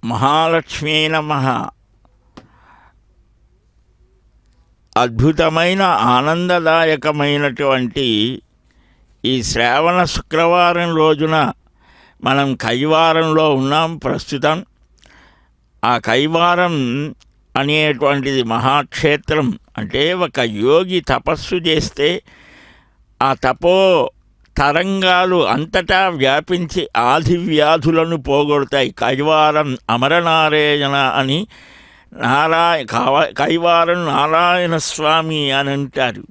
మహాలక్ష్మీ నమః. అద్భుతమైన ఆనందదాయకమైనటువంటి ఈ శ్రావణ శుక్రవారం రోజున మనం కైవారంలో ఉన్నాం ప్రస్తుతం. ఆ కైవారం అనేటువంటిది మహాక్షేత్రం. అంటే ఒక యోగి తపస్సు చేస్తే ఆ తపో తరంగాలు అంతటా వ్యాపించి ఆది వ్యాధులను పోగొడతాయి. కైవారం అమరనారాయణ అని కైవారం నారాయణ స్వామి అని అంటారు.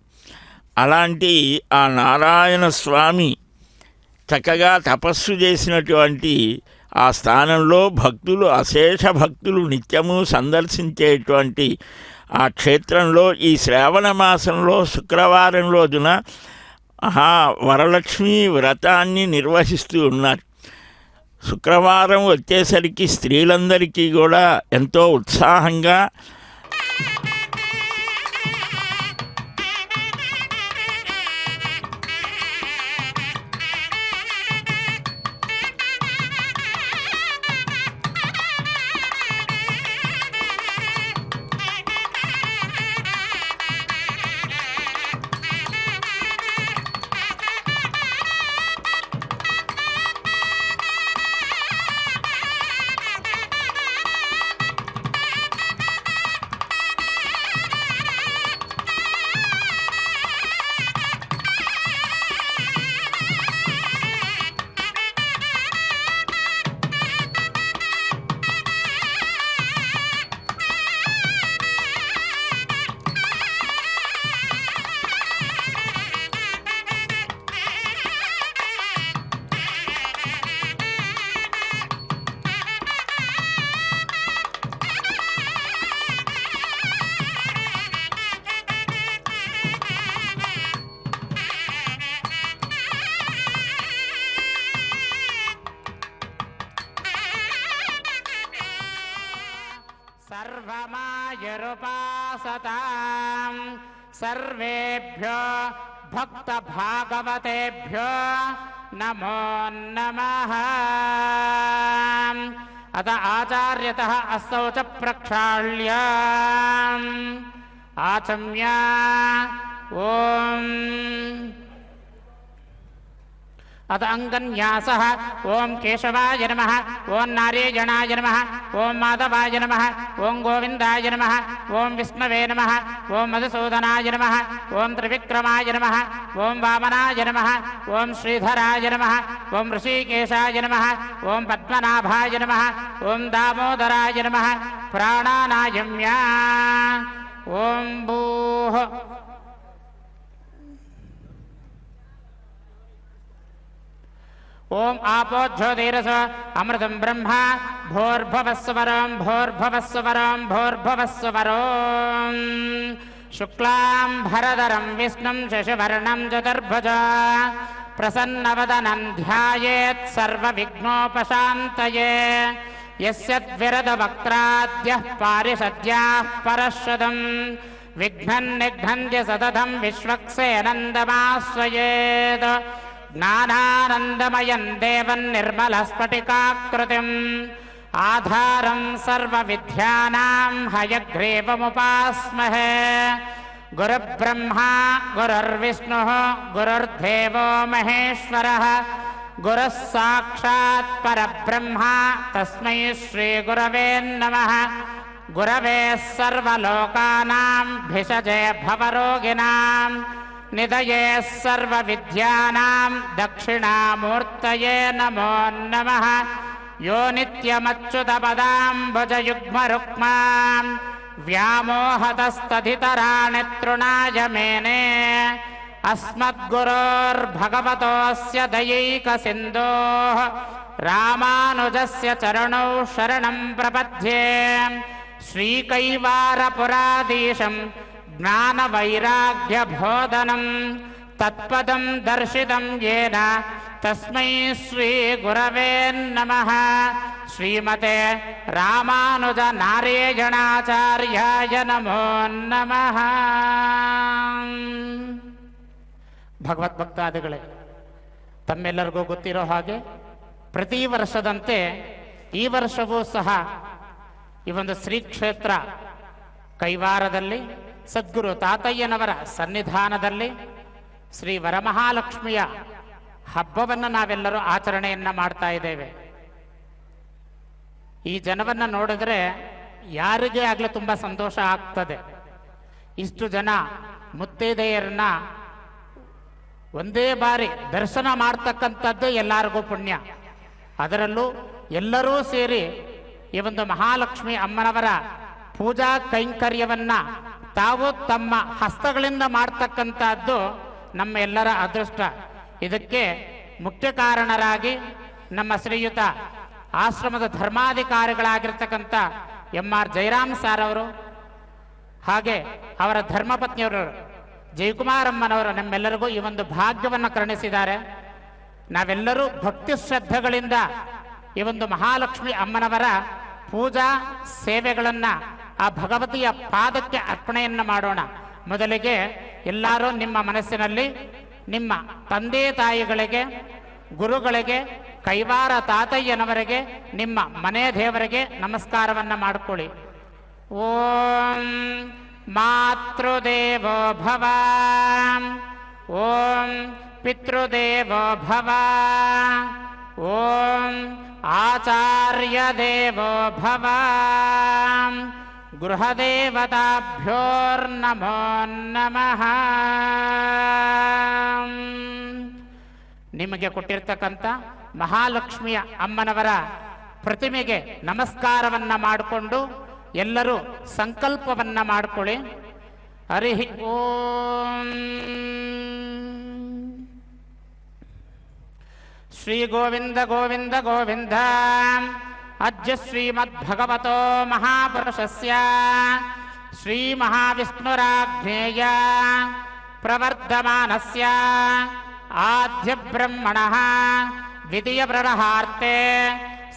అలాంటి ఆ నారాయణ స్వామి చక్కగా తపస్సు చేసినటువంటి ఆ స్థానంలో భక్తులు, అశేష భక్తులు నిత్యము సందర్శించేటువంటి ఆ క్షేత్రంలో ఈ శ్రావణ మాసంలో శుక్రవారం రోజున వరలక్ష్మి వ్రతాన్ని నిర్వహిస్తూ ఉన్నారు. శుక్రవారం వచ్చేసరికి స్త్రీలందరికీ కూడా ఎంతో ఉత్సాహంగా सर्वमायुरुपासतां सर्वेभ्यो भक्तभागवतेभ्यो नमो नमः। अत आचार्यतः असौ च प्रक्षाल्य आचम्य ओम अत अंगन्यासः ओं केशवाय नमः, ओं नारायणाय नमः, ओं माधवाय नमः, ओं गोविंदाय नमः, ओं विष्णवे नमः, ओं मधुसूदनाय नमः, ओं त्रिविक्रमाय नमः, ओं वामनाय नमः, ओं श्रीधराय नमः, ओं ऋषिकेशाय नमः, ओं पद्मनाभाय नमः, ओं दामोदराय नमः, प्राणानायम्या ओं भूः ओम आपोज्योतिरस अमृतं ब्रह्मा भोर्भवस्वरं भोर्भवस्वरं भोर्भवस्वरं शुक्लां भरधरं विष्णुं शशिवर्णं चतुर्भुजा प्रसन्नवदनं ध्यायेत् सर्वविघ्नोपशान्तये यस्य द्विरदवक्त्राद्यः पारिषद्याः परश्वदं विघ्नन्निघ्नन्त्य सततं विश्वक्सेनन्दमाश्रयेत् ज्ञानानन्दमयं देवं निर्मलस्फटिकाकृतिम् आधारं सर्वविद्यानां हयग्रीवमुपास्महे। गुरुब्रह्मा गुरुर्विष्णुः गुरुर्देवो महेश्वरः गुरुः साक्षात् परब्रह्मा तस्मै श्रीगुरवे नमः। गुरवे सर्वलोकानां भिषजे भवरोगिणां निधये सर्वविद्यानां दक्षिणामूर्तये नमो नमः। यो नित्यमच्युतपदाम्बुजयुग्मरुक्मा व्यामोहतस्तधितराणि तृणाय मेने अस्मद्गुरोर्भगवतोऽस्य दयैकसिन्धोः रामानुजस्य चरणौ शरणं प्रपद्ये। श्रीकैवारपुराधीशं ज्ञानवैराग्यबोधनं तत्पदं दर्शितं येन तस्मै श्रीगुरवे नमः। श्रीमते रामानुज नारायणाचार्याय नमो नमः। ಭಗವದ್ಭಕ್ತಾದಿಗಳೇ, ತಮ್ಮೆಲ್ಲರಿಗೂ ಗೊತ್ತಿರೋ ಹಾಗೆ ಪ್ರತಿ ವರ್ಷದಂತೆ ಈ ವರ್ಷವೂ ಸಹ ಈ ಒಂದು ಶ್ರೀ ಕ್ಷೇತ್ರ ಕೈವಾರದಲ್ಲಿ ಸದ್ಗುರು ತಾತಯ್ಯನವರ ಸನ್ನಿಧಾನದಲ್ಲಿ ಶ್ರೀ ವರಮಹಾಲಕ್ಷ್ಮಿಯ ಹಬ್ಬವನ್ನು ನಾವೆಲ್ಲರೂ ಆಚರಣೆಯನ್ನು ಮಾಡ್ತಾ ಇದ್ದೇವೆ. ಈ ಜನವನ್ನು ನೋಡಿದ್ರೆ ಯಾರಿಗೇ ಆಗಲೇ ತುಂಬ ಸಂತೋಷ ಆಗ್ತದೆ. ಇಷ್ಟು ಜನ ಮುತ್ತೈದೆಯರನ್ನ ಒಂದೇ ಬಾರಿ ದರ್ಶನ ಮಾಡ್ತಕ್ಕಂಥದ್ದು ಎಲ್ಲರಿಗೂ ಪುಣ್ಯ. ಅದರಲ್ಲೂ ಎಲ್ಲರೂ ಸೇರಿ ಈ ಒಂದು ಮಹಾಲಕ್ಷ್ಮಿ ಅಮ್ಮನವರ ಪೂಜಾ ಕೈಂಕರ್ಯವನ್ನ ತಾವು ತಮ್ಮ ಹಸ್ತಗಳಿಂದ ಮಾಡ್ತಕ್ಕಂಥದ್ದು ನಮ್ಮ ಎಲ್ಲರ ಅದೃಷ್ಟ. ಇದಕ್ಕೆ ಮುಖ್ಯ ಕಾರಣರಾಗಿ ನಮ್ಮ ಶ್ರೀಯುತ ಆಶ್ರಮದ ಧರ್ಮಾಧಿಕಾರಿಗಳಾಗಿರ್ತಕ್ಕಂಥ ಎಂ.ಆರ್. ಜಯರಾಮ್ ಸಾರ್ ಅವರು, ಹಾಗೆ ಅವರ ಧರ್ಮಪತ್ನಿಯವರು ಜಯಕುಮಾರಮ್ಮನವರು ನಮ್ಮೆಲ್ಲರಿಗೂ ಈ ಒಂದು ಭಾಗ್ಯವನ್ನು ಕರುಣಿಸಿದ್ದಾರೆ. ನಾವೆಲ್ಲರೂ ಭಕ್ತಿ ಶ್ರದ್ಧೆಗಳಿಂದ ಈ ಒಂದು ಮಹಾಲಕ್ಷ್ಮಿ ಅಮ್ಮನವರ ಪೂಜಾ ಸೇವೆಗಳನ್ನು ಆ ಭಗವತಿಯ ಪಾದಕ್ಕೆ ಅರ್ಪಣೆಯನ್ನು ಮಾಡೋಣ. ಮೊದಲಿಗೆ ಎಲ್ಲರೂ ನಿಮ್ಮ ಮನಸ್ಸಿನಲ್ಲಿ ನಿಮ್ಮ ತಂದೆ ತಾಯಿಗಳಿಗೆ, ಗುರುಗಳಿಗೆ, ಕೈವಾರ ತಾತಯ್ಯನವರಿಗೆ, ನಿಮ್ಮ ಮನೆ ದೇವರಿಗೆ ನಮಸ್ಕಾರವನ್ನು ಮಾಡಿಕೊಳ್ಳಿ. ಓಂ ಮಾತೃದೇವೋ ಭವ, ಓಂ ಪಿತೃದೇವೋ ಭವ, ಓಂ ಆಚಾರ್ಯ ದೇವೋ ಭವ, ಗೃಹದೇವತಾಭ್ಯೋರ್ನಮೋ ನಮಃ. ನಿಮಗೆ ಕೊಟ್ಟಿರ್ತಕ್ಕಂಥ ಮಹಾಲಕ್ಷ್ಮಿಯ ಅಮ್ಮನವರ ಪ್ರತಿಮೆಗೆ ನಮಸ್ಕಾರವನ್ನ ಮಾಡಿಕೊಂಡು ಎಲ್ಲರೂ ಸಂಕಲ್ಪವನ್ನ ಮಾಡಿಕೊಳ್ಳಿ. ಹರಿ ಓಂ. ಶ್ರೀ ಗೋವಿಂದ ಗೋವಿಂದ ಗೋವಿಂದ. ಅದ್ಯ ಶ್ರೀಮದ್ಭಗವತೋ ಮಹಾಪುರುಷಸ್ಯ ಶ್ರೀ ಮಹಾವಿಷ್ಣುರಾಜ್ಞೇಯ ಪ್ರವರ್ಧಮಾನಸ್ಯ ಆದ್ಯ ಬ್ರಹ್ಮಣಃ ದ್ವಿತೀಯ ಪ್ರರಹಾರ್ತೆ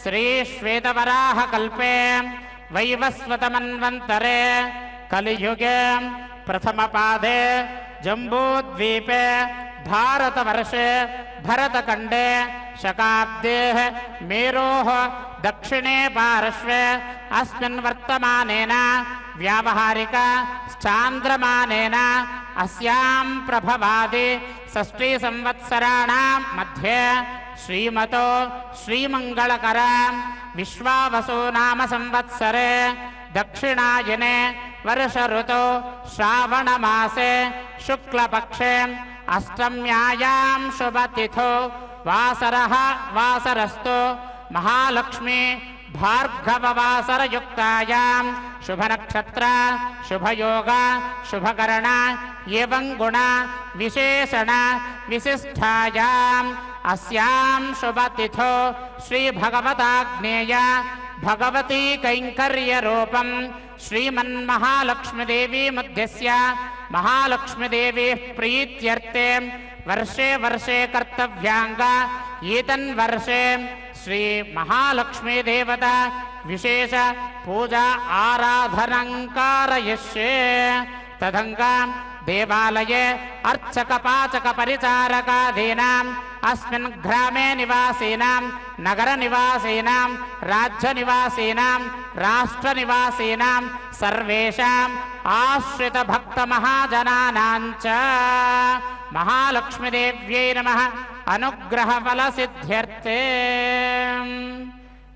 ಶ್ರೀ ಶ್ವೇತವರಾಹ ಕಲ್ಪೆ ವೈವಸ್ವತ ಮನ್ವಂತರೆ ಕಲಿಯುಗೆ ಪ್ರಥಮ ಪಾದೆ ಜಂಬೂದ್ವೀಪೆ ಭಾರತವರ್ಷೆ ಭರತಖಂಡೆ ಶಕಾಬ್ದೆ ಮೇರೋಃ ದಕ್ಷಿಣೆ ಪಾರ್ಶ್ವೆ ಅಸ್ಮಿನ್ ವರ್ತಮಾನೇನ ವ್ಯಾವಹಾರಿಕ ಚಾಂದ್ರಮಾನೇನ ಅಸ್ಯಾಂ ಪ್ರಭವಾದಿ ಷಷ್ಠಿ ಸಂವತ್ಸರಾಣಾಂ ಮಧ್ಯೆ ಶ್ರೀಮತೋ ಶ್ರೀಮಂಗಳಕರ ವಿಶ್ವಾವಸು ನಾಮ ಸಂವತ್ಸರೆ ದಕ್ಷಿಣಾಯನೆ ವರ್ಷ ಋತು ಶ್ರಾವಣ ಮಾಸೆ ಶುಕ್ಲಪಕ್ಷೆ ಅಷ್ಟಮ್ಯಾಯಾಂ ಶುಭತಿಥೋ ವಾಸರಃ ವಾಸರಸ್ತು ಮಹಾಲಕ್ಷ್ಮೀ ಭಾರ್ಗವವಾಸರಯುಕ್ತಾಯಾಂ ಶುಭನಕ್ಷತ್ರ ಶುಭಯೋಗ ಶುಭಕರಣ ಏವಂ ಗುಣ ವಿಶೇಷಣ ವಿಶಿಷ್ಟಾಯಾಂ ಅಸ್ಯಾಂ ಶುಭತಿಥೋ ಶ್ರೀಭಗವತಾಗ್ನೇಯ ಭಗವತಿ ಕೈಂಕರ್ಯ ರೂಪಂ ಶ್ರೀಮನ್ಮಹಾಲಕ್ಷ್ಮೀದೇವಿ ಮಧ್ಯಸ್ಯ ಮಹಾಲಕ್ಷ್ಮೀದೇವಿ ಪ್ರೀತ್ಯರ್ಥೆ ವರ್ಷೆ ವರ್ಷೆ ಕರ್ತವ್ಯಾಂಗ ಏತನ್ವರ್ಷೆ ಶ್ರೀ ಮಹಾಲಕ್ಷ್ಮೀ ದೇವತಾ ವಿಶೇಷ ಪೂಜಾ ಆರಾಧನಂಕಾರಯಿಷ್ಯೆ. ತದಂಗ ದೇವಾಲಯೇ ಅರ್ಚಕ ಪಾಚಕ ಪರಿಚಾರಕಾದೀನಾಂ ಅಸ್ಮಿನ್ ಗ್ರಾಮೇ ನಿವಾಸೀನಾಂ ನಗರ ನಿವಾಸೀನಾಂ ರಾಜ್ಯ ನಿವಾಸೀನಾಂ ರಾಷ್ಟ್ರ ನಿವಾಸೀನಾಂ ಸರ್ವೇಷಾಂ ಆಶ್ರಿತ ಭಕ್ತ ಮಹಾಜನಾನಾಂಚ ಮಹಾಲಕ್ಷ್ಮೀದೇವ್ಯೈ ನಮಃ ಅನುಗ್ರಹ ಫಲ ಸಿದ್ಧ್ಯರ್ಥೆ.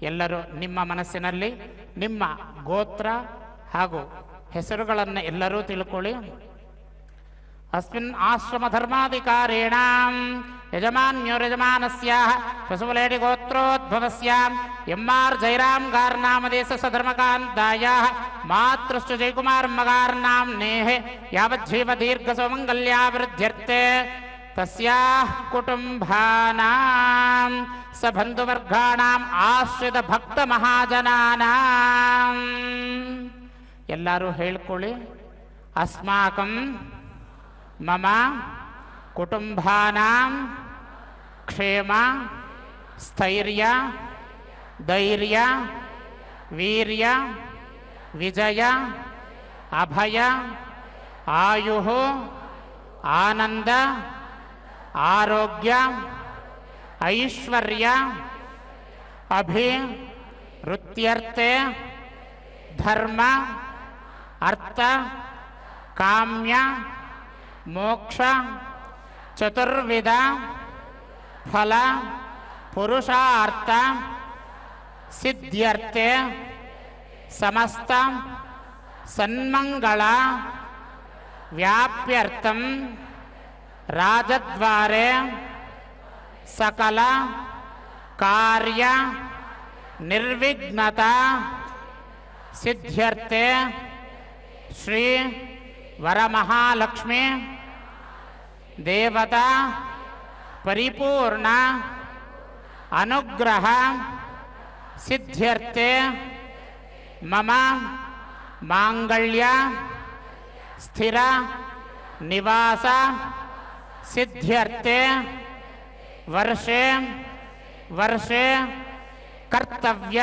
ಎಲ್ಲರೂ ನಿಮ್ಮ ಮನಸ್ಸಿನಲ್ಲಿ ನಿಮ್ಮ ಗೋತ್ರ ಹಾಗೂ ಹೆಸರುಗಳನ್ನು ಎಲ್ಲರೂ ತಿಳ್ಕೊಳ್ಳಿ. ಅಸ್ಮಿನ್ ಆಶ್ರಮ ಧರ್ಮಾಧಿಕಾರೇಣಾಂ ಯಜಮಾನ್ಯೋರ್ಯಜಮಾನಸ್ಯಾಃ ಪಶುಲೇಡಿ ಗೋತ್ರೋದ್ಭವಸ್ಯಾಂ ಎಂ.ಆರ್. ಜಯರಾಮ್ ಗಾರ್ನಾಮದೇಶ ಸಧರ್ಮಕಾಂತಾಯಾಃ ಮಾತೃಶ್ಚ ಜಯಕುಮಾರಮ್ಮಗಾರ್ನಾಂ ನೇಹೆ ಯಾವಜ್ಜೀವ ದೀರ್ಘ ಸೌಮಂಗಲ್ಯಾವೃದ್ಧ್ಯರ್ಥೆ ತಸ್ಯಾಃ ಕುಟುಂಬಾನಾಂ ಸಬಂಧುವರ್ಗಾಣಾಂ ಆಶ್ರಿತ ಭಕ್ತ ಮಹಾಜನಾನಾಂ. ಎಲ್ಲರೂ ಹೇಳ್ಕೊಳ್ಳಿ. ಅಸ್ಮಾಕಂ ಮಮ ಕುಟುಂಬಾನಾಂ ಕ್ಷೇಮ ಸ್ಥೈರ್ಯ ಧೈರ್ಯ ವೀರ್ಯ ವಿಜಯ ಅಭಯ ಆಯುಃ ಆನಂದ ಆರೋಗ್ಯ ಐಶ್ವರ್ಯ ಅಭಿವೃದ್ಧ್ಯರ್ಥೆ ಧರ್ಮ ಅರ್ಥ ಕಾಮ್ಯ ಮೋಕ್ಷ ಚತುರ್ವಿಧ ಫಲ ಪುರುಷಾರ್ಥ ಸಿದ್ಧ್ಯರ್ಥೆ ಸಮಸ್ತ ಸನ್ಮಂಗಳ ವ್ಯಾಪ್ಯರ್ಥಂ ರಾಜದ್ವಾರೆ ಸಕಲ ಕಾರ್ಯ ನಿರ್ವಿಘ್ನತಾ ಸಿದ್ಧ್ಯರ್ಥೆ ಶ್ರೀ ವರಮಹಾಲಕ್ಷ್ಮಿ ದೇವತಾ ಪರಿಪೂರ್ಣ ಅನುಗ್ರಹ ಸಿದ್ಧ್ಯರ್ಥೆ ಮಮ ಮಾಂಗಲ್ಯ ಸ್ಥಿರ ನಿವಾಸ ಸಿದ್ಧ್ಯರ್ಥೆ ವರ್ಷೆ ವರ್ಷೆ ಕರ್ತವ್ಯ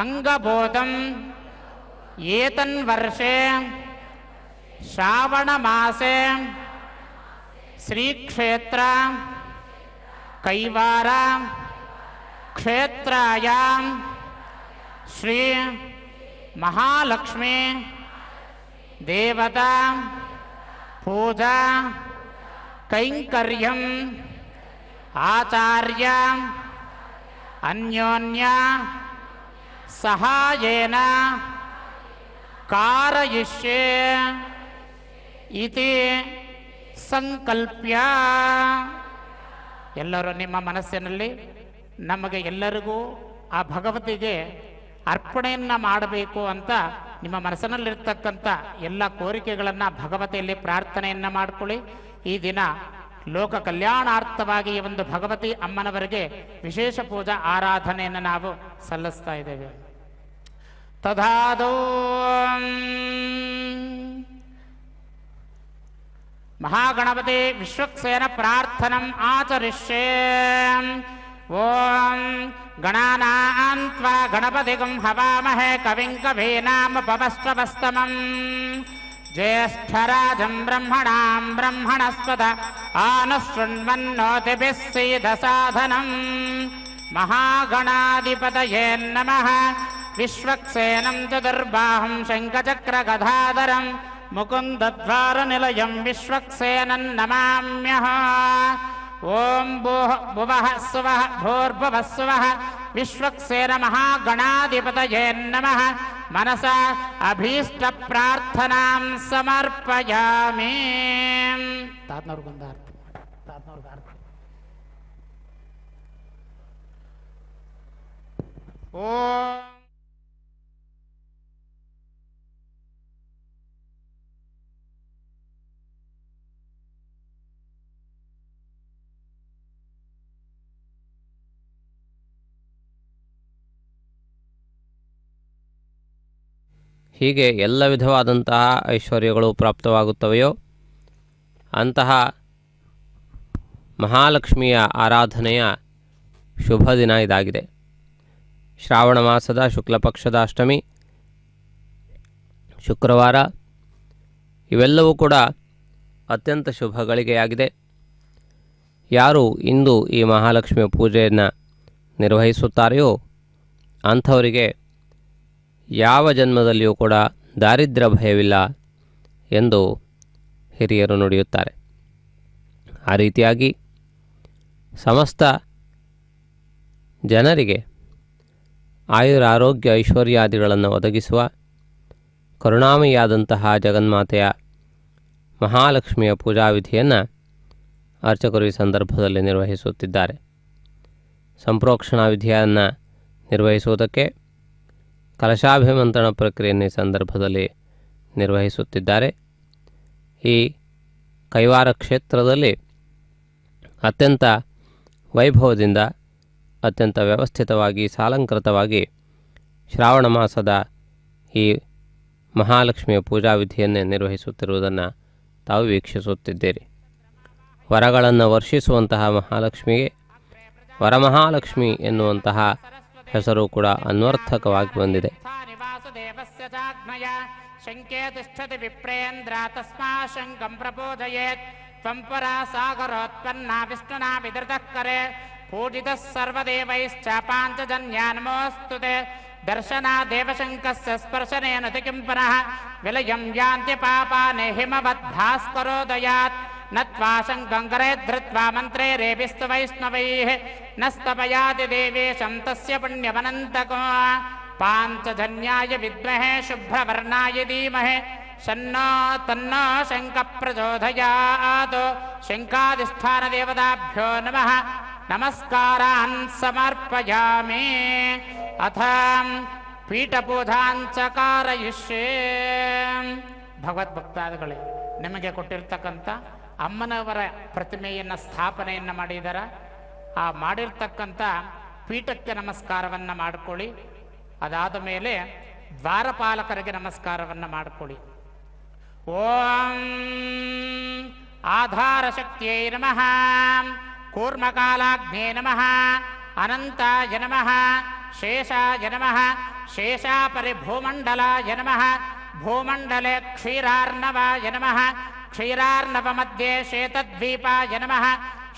ಅಂಗಬೋಧಂ ಏತನ್ವರ್ಷೆ ಶ್ರಾವಣ ಮಾಸೆ ಶ್ರೀಕ್ಷೇತ್ರ ಕೈವಾರ ಕ್ಷೇತ್ರಾಯಾಂ ಶ್ರೀ ಮಹಾಲಕ್ಷ್ಮೀ ದೇವತಾ ಪೂಜಾ ಕೈಂಕರ್ಯಂ ಆಚಾರ್ಯ ಅನ್ಯೋನ್ಯ ಸಹಾಯೇನ ಕಾರಯಿಷ್ಯೆ ಇತಿ ಸಂಕಲ್ಪ್ಯ. ಎಲ್ಲರೂ ನಿಮ್ಮ ಮನಸ್ಸಿನಲ್ಲಿ ನಮಗೆ ಎಲ್ಲರಿಗೂ ಆ ಭಗವತಿಗೆ ಅರ್ಪಣೆಯನ್ನು ಮಾಡಬೇಕು ಅಂತ ನಿಮ್ಮ ಮನಸ್ಸಿನಲ್ಲಿರ್ತಕ್ಕಂಥ ಎಲ್ಲ ಕೋರಿಕೆಗಳನ್ನು ಭಗವತಿಯಲ್ಲಿ ಪ್ರಾರ್ಥನೆಯನ್ನು ಮಾಡಿಕೊಳ್ಳಿ. ಈ ದಿನ ಲೋಕ ಕಲ್ಯಾಣಾರ್ಥವಾಗಿ ಈ ಒಂದು ಭಗವತಿ ಅಮ್ಮನವರಿಗೆ ವಿಶೇಷ ಪೂಜಾ ಆರಾಧನೆಯನ್ನು ನಾವು ಸಲ್ಲಿಸ್ತಾ ಇದ್ದೇವೆ. ತದಾದೋ ಮಹಾಗಣಪತಿ ವಿಶ್ವಕ್ಸೇನ ಪ್ರಾರ್ಥನಂ ಆಚರಿಷ್ಯೆ. ಓಂ ಗಣಾನಾಂ ತ್ವಾ ಗಣಪತಿಗಂ ಹವಾಮಹೇ ಕವಿಂ ಕವೀನಾಮುಪಮಶ್ರವಸ್ತಮಂ. ಜ್ಯೇಷ್ಠರಾಜಂ ಬ್ರಹ್ಮಣಾಂ ಬ್ರಹ್ಮಣಸ್ಪದ ಆನುಶೃಣ್ವನ್ನೋತಿಭಿಃ ಸೀದಸಾಧನಂ. ಮಹಾಗಣಾಧಿಪತಯೇ ನಮಃ. ವಿಶ್ವಕ್ಸೇನಂ ಚತುರ್ಬಾಹುಂ ಶಂಖಚಕ್ರಗದಾಧರಂ ಮುಕುಂದದ್ವಾರನಿಲಯಂ ವಿಶ್ವಕ್ಸೇನಂ ನಮಾಮ್ಯಹ. ಓಂ ಭುವಃ ಸ್ವಃ ಭೂರ್ಭುವಃ ಸ್ವಃ ವಿಶ್ವಕ್ಸೇನ ಮಹಾಗಣಾಧಿಪತಯೇ ನಮಃ. ಮನಸಾ ಅಭೀಷ್ಟ ಪ್ರಾರ್ಥನಾಂ ಸಮರ್ಪಯಾಮಿ. ತಾತ್ನವ್ರಿಗೊಂದು ಅರ್ಥ ತಾತ್ನವ್ರಿಗೆ ಅರ್ಥ. ಓಂ ಹೀಗೆ ಎಲ್ಲ ವಿಧವಾದಂತಹ ಐಶ್ವರ್ಯಗಳು ಪ್ರಾಪ್ತವಾಗುತ್ತವೆಯೋ ಅಂತಹ ಮಹಾಲಕ್ಷ್ಮಿಯ ಆರಾಧನೆಯ ಶುಭ ದಿನ ಇದಾಗಿದೆ. ಶ್ರಾವಣ ಮಾಸದ ಶುಕ್ಲ ಪಕ್ಷದ ಅಷ್ಟಮಿ ಶುಕ್ರವಾರ ಇವೆಲ್ಲವೂ ಕೂಡ ಅತ್ಯಂತ ಶುಭ ಗಳಿಗೆಯಾಗಿದೆ. ಯಾರು ಇಂದು ಈ ಮಹಾಲಕ್ಷ್ಮಿಯ ಪೂಜೆಯನ್ನು ನಿರ್ವಹಿಸುತ್ತಾರೆಯೋ ಅಂಥವರಿಗೆ ಯಾವ ಜನ್ಮದಲ್ಲಿಯೂ ಕೂಡ ದಾರಿದ್ರ್ಯ ಭಯವಿಲ್ಲ ಎಂದು ಹಿರಿಯರು ನುಡಿಯುತ್ತಾರೆ. ಆ ರೀತಿಯಾಗಿ ಸಮಸ್ತ ಜನರಿಗೆ ಆಯುರಾರೋಗ್ಯ ಐಶ್ವರ್ಯಾದಿಗಳನ್ನು ಒದಗಿಸುವ ಕರುಣಾಮಯಿಯಾದಂತಹ ಜಗನ್ಮಾತೆಯ ಮಹಾಲಕ್ಷ್ಮಿಯ ಪೂಜಾ ವಿಧಿಯನ್ನು ಅರ್ಚಕರು ಈ ಸಂದರ್ಭದಲ್ಲಿ ನಿರ್ವಹಿಸುತ್ತಿದ್ದಾರೆ. ಸಂಪ್ರೋಕ್ಷಣಾ ವಿಧಿಯನ್ನು ನಿರ್ವಹಿಸುವುದಕ್ಕೆ ಕಲಶಾಭಿಮಂತ್ರಣ ಪ್ರಕ್ರಿಯೆಯನ್ನು ಈ ಸಂದರ್ಭದಲ್ಲಿ ನಿರ್ವಹಿಸುತ್ತಿದ್ದಾರೆ. ಈ ಕೈವಾರ ಕ್ಷೇತ್ರದಲ್ಲಿ ಅತ್ಯಂತ ವೈಭವದಿಂದ ಅತ್ಯಂತ ವ್ಯವಸ್ಥಿತವಾಗಿ ಸಾಲಂಕೃತವಾಗಿ ಶ್ರಾವಣ ಮಾಸದ ಈ ಮಹಾಲಕ್ಷ್ಮಿಯ ಪೂಜಾ ವಿಧಿಯನ್ನೇ ನಿರ್ವಹಿಸುತ್ತಿರುವುದನ್ನು ತಾವು ವೀಕ್ಷಿಸುತ್ತಿದ್ದೀರಿ. ವರಗಳನ್ನು ವರ್ಷಿಸುವಂತಹ ಮಹಾಲಕ್ಷ್ಮಿಗೆ ವರಮಹಾಲಕ್ಷ್ಮಿ ಎನ್ನುವಂತಹ ಹೆಸರು ಕೂಡ ಅನ್ವರ್ಥಕವಾಗಿ ಬಂದಿದೆ. ಶಂಕೆ ತಿಷ್ಠತಿ ವಿಪ್ರೇಂದ್ರ ತಸ್ಮಾ ಶಂಕಂ ಪ್ರಪೋದಯೇತ್ ತ್ವಂ ಪರಾ ಸಾಗರೋತ್ಪನ್ನ ವಿಷ್ಣುನಾ ವಿಧೃತಃ ಕರೆ ಪೂಜಿತಃ ಸರ್ವದೇವೈಶ್ಚ ಪಾಂಚಜನ್ಯಾ ನಮೋಸ್ತುತೆ दर्शनादेवशङ्कस्य स्पर्शनेन ति किं पुनः विलयं यान्ति पापानि हिमवद्भास्करोदयात् नत्वा शङ्कं करे धृत्वा मन्त्रेरेभिस्तु वैष्णवैः न स्तपयाति देवेशं तस्य पुण्यमनन्तको पाञ्चजन्याय विद्महे शुभ्रवर्णाय धीमहि तन्नो शङ्खः प्रचोदयात् शङ्खाधिष्ठानदेवताभ्यो नमः नमस्कारान् समर्पयामि अथ ಪೀಠಪೂಜಾಂಚ ಕಾರಯಿಷ್ಯೆ. ಭಗವದ್ಭಕ್ತಾದಿಗಳೇ, ನಿಮಗೆ ಕೊಟ್ಟಿರ್ತಕ್ಕಂಥ ಅಮ್ಮನವರ ಪ್ರತಿಮೆಯನ್ನು ಸ್ಥಾಪನೆಯನ್ನು ಮಾಡಿದಾರ. ಆ ಮಾಡಿರ್ತಕ್ಕಂಥ ಪೀಠಕ್ಕೆ ನಮಸ್ಕಾರವನ್ನು ಮಾಡಿಕೊಳ್ಳಿ. ಅದಾದ ಮೇಲೆ ದ್ವಾರಪಾಲಕರಿಗೆ ನಮಸ್ಕಾರವನ್ನು ಮಾಡಿಕೊಳ್ಳಿ. ಓಂ ಆಧಾರ ಶಕ್ತಿಯೈ ನಮಃ, ಕೂರ್ಮಕಾಲಾಗ್ನೇ ನಮಃ, ಅನಂತಾಯ ನಮಃ, ಶೇಷಾಯ ನಮಃ, ಶೇಷಾಪರಿಭೂಮಂಡಲಾಯ ನಮಃ, ಭೂಮಂಡಲೆ ಕ್ಷೀರಾರ್ಣವಾಯ ನಮಃ, ಕ್ಷೀರಾರ್ಣವमध्ये ಶ್ವೇತದ್ವೀಪಾಯ ನಮಃ,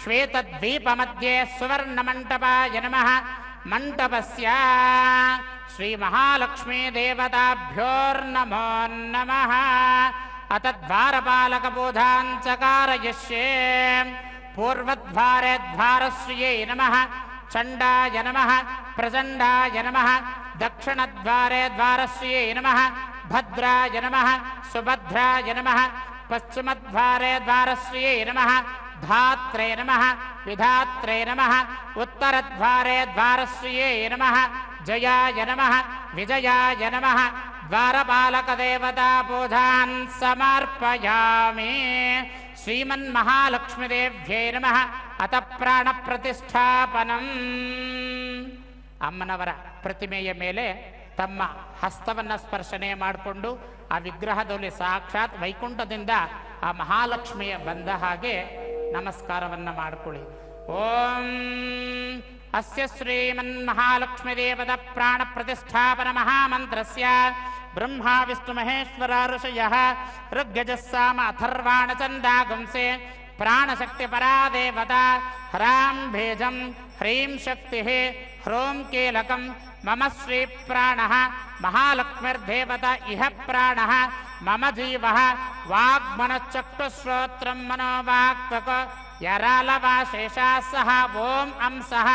ಶ್ವೇತದ್ವೀಪमध्ये ಸುವರ್ಣಮಂಟಪಾಯ ನಮಃ, ಮಂಟಪಸ್ಯ ಶ್ರೀಮಹಾಲಕ್ಷ್ಮೀದೇವತಾಭ್ಯೋರ್ನಮೋ ನಮಃ. ಅತ ದ್ವಾರಪಾಲಕಪೂಜಾಂಚ ಕಾರಯಿಷ್ಯೆ. ಪೂರ್ವದ್ವಾರೆ ದ್ವಾರಶ್ರಿಯೈ ನಮಃ, ಚಂಡಾಯ ನಮಃ, ಪ್ರಚಂಡಾಯ ನಮಃ, ದಕ್ಷಿಣದ್ವಾರೆ ದ್ವಾರಶ್ರಿಯೈ ನಮಃ, ಭದ್ರಾಯ ನಮಃ, ಸುಭದ್ರಾಯ ನಮಃ, ಪಶ್ಚಿಮದ್ವಾರೆ ದ್ವಾರಶ್ರಿಯೈ ನಮಃ, ಧಾತ್ರೇ ನಮಃ, ವಿಧಾತ್ರೇ ನಮಃ, ಉತ್ತರದ್ವಾರೆ ದ್ವಾರಶ್ರಿಯೈ ನಮಃ, ಜಯಾಯ ನಮಃ, ವಿಜಯಾಯ ನಮಃ. ದ್ವಾರಪಾಲಕದೇವತಾ ಪೂಜಾನ್ ಸಮರ್ಪಯಾಮಿ. ಶ್ರೀಮನ್ಮಹಾಲಕ್ಷ್ಮೀದೇವ್ಯೈ ನಮಃ. ಅತ ಪ್ರಾಣ ಪ್ರತಿಷ್ಠಾಪನಂ. ಅಮ್ಮನವರ ಪ್ರತಿಮೆಯ ಮೇಲೆ ತಮ್ಮ ಹಸ್ತವನ್ನು ಸ್ಪರ್ಶನೆ ಮಾಡಿಕೊಂಡು ಆ ವಿಗ್ರಹದಲ್ಲಿ ಸಾಕ್ಷಾತ್ ವೈಕುಂಠದಿಂದ ಆ ಮಹಾಲಕ್ಷ್ಮಿಯ ಬಂದ ಹಾಗೆ ನಮಸ್ಕಾರವನ್ನು ಮಾಡಿಕೊಳ್ಳಿ. ಓಂ ಅಸ್ಯ ಶ್ರೀಮನ್ಮಹಾಲಕ್ಷ್ಮೀದೇವತ ಪ್ರಾಣ ಪ್ರತಿಷ್ಠಾಪನ ಮಹಾಮಂತ್ರಸ್ಯ ಬ್ರಹ್ಮ ವಿಷ್ಣು ಮಹೇಶ್ವರ ಋಷಯಃ ಋಗ್ಯಜಃ ಸಾಮ ಅಥರ್ವಾಣ ಛಂದಾಗುಂಸೆ ಪ್ರಾಣಶಕ್ತಿ ಪರಾ ದೇವತಾ ಹ್ರಾಂ ಭೇಜಂ ಹ್ರೀಂ ಶಕ್ತಿ ಹ್ರೋಂ ಕೀಲಕಂ ಮಮ ಶ್ರೀ ಪ್ರಾಣ ಮಹಾಲಕ್ಷ್ಮಿರ್ದೇವತಾ ಇಹ ಪ್ರಾಣ ಮಮ ಜೀವ ವಾಗ್ಮನಶ್ಚಕ್ಷುಶ್ರೋತ್ರಂ ಮನೋವಾಕ್ಪಕ ಯರಾಲವಾಶೇಷಾ ಸಹ ಓಂ ಅಂಸಃ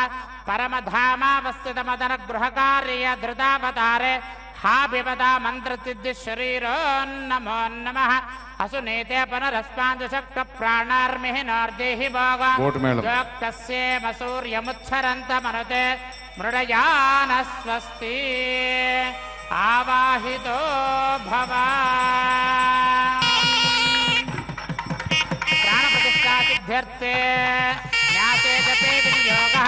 ಪರಮಧಾಮಾವಸ್ಥಿತ ಮದನ ಗೃಹಕಾರ್ಯ ಧೃತಾವತಾರೆ ಹಾಬಿಪದ ಮಂತ್ರಸಿದ್ಧಿ ಶರೀರೋ ನಮೋ ನಮಃ. ಅಸುನೇತೆ ಪುನರಸ್ಪಾಂಜಶಕ್ತ ಪ್ರಾಣಾರ್ಮಿಹಿ ನಾರ್ದೇಹಿ ಭೋಗ ಯೋಕ್ತಸ್ಯೇಮ ಸೂರ್ಯಮುಚ್ಛರಂತ ಮನತೆ ಮೃಡಯಾನ ಸ್ವಸ್ತಿ ಆವಾಹಿತೋ ಭವ. ಪ್ರಾಣ ಪ್ರತಿಷ್ಠಾ ಸಿದ್ಧ್ಯರ್ಥೆ ನ್ಯಾಸೇ ಜಪೇ ವಿನಿಯೋಗಃ.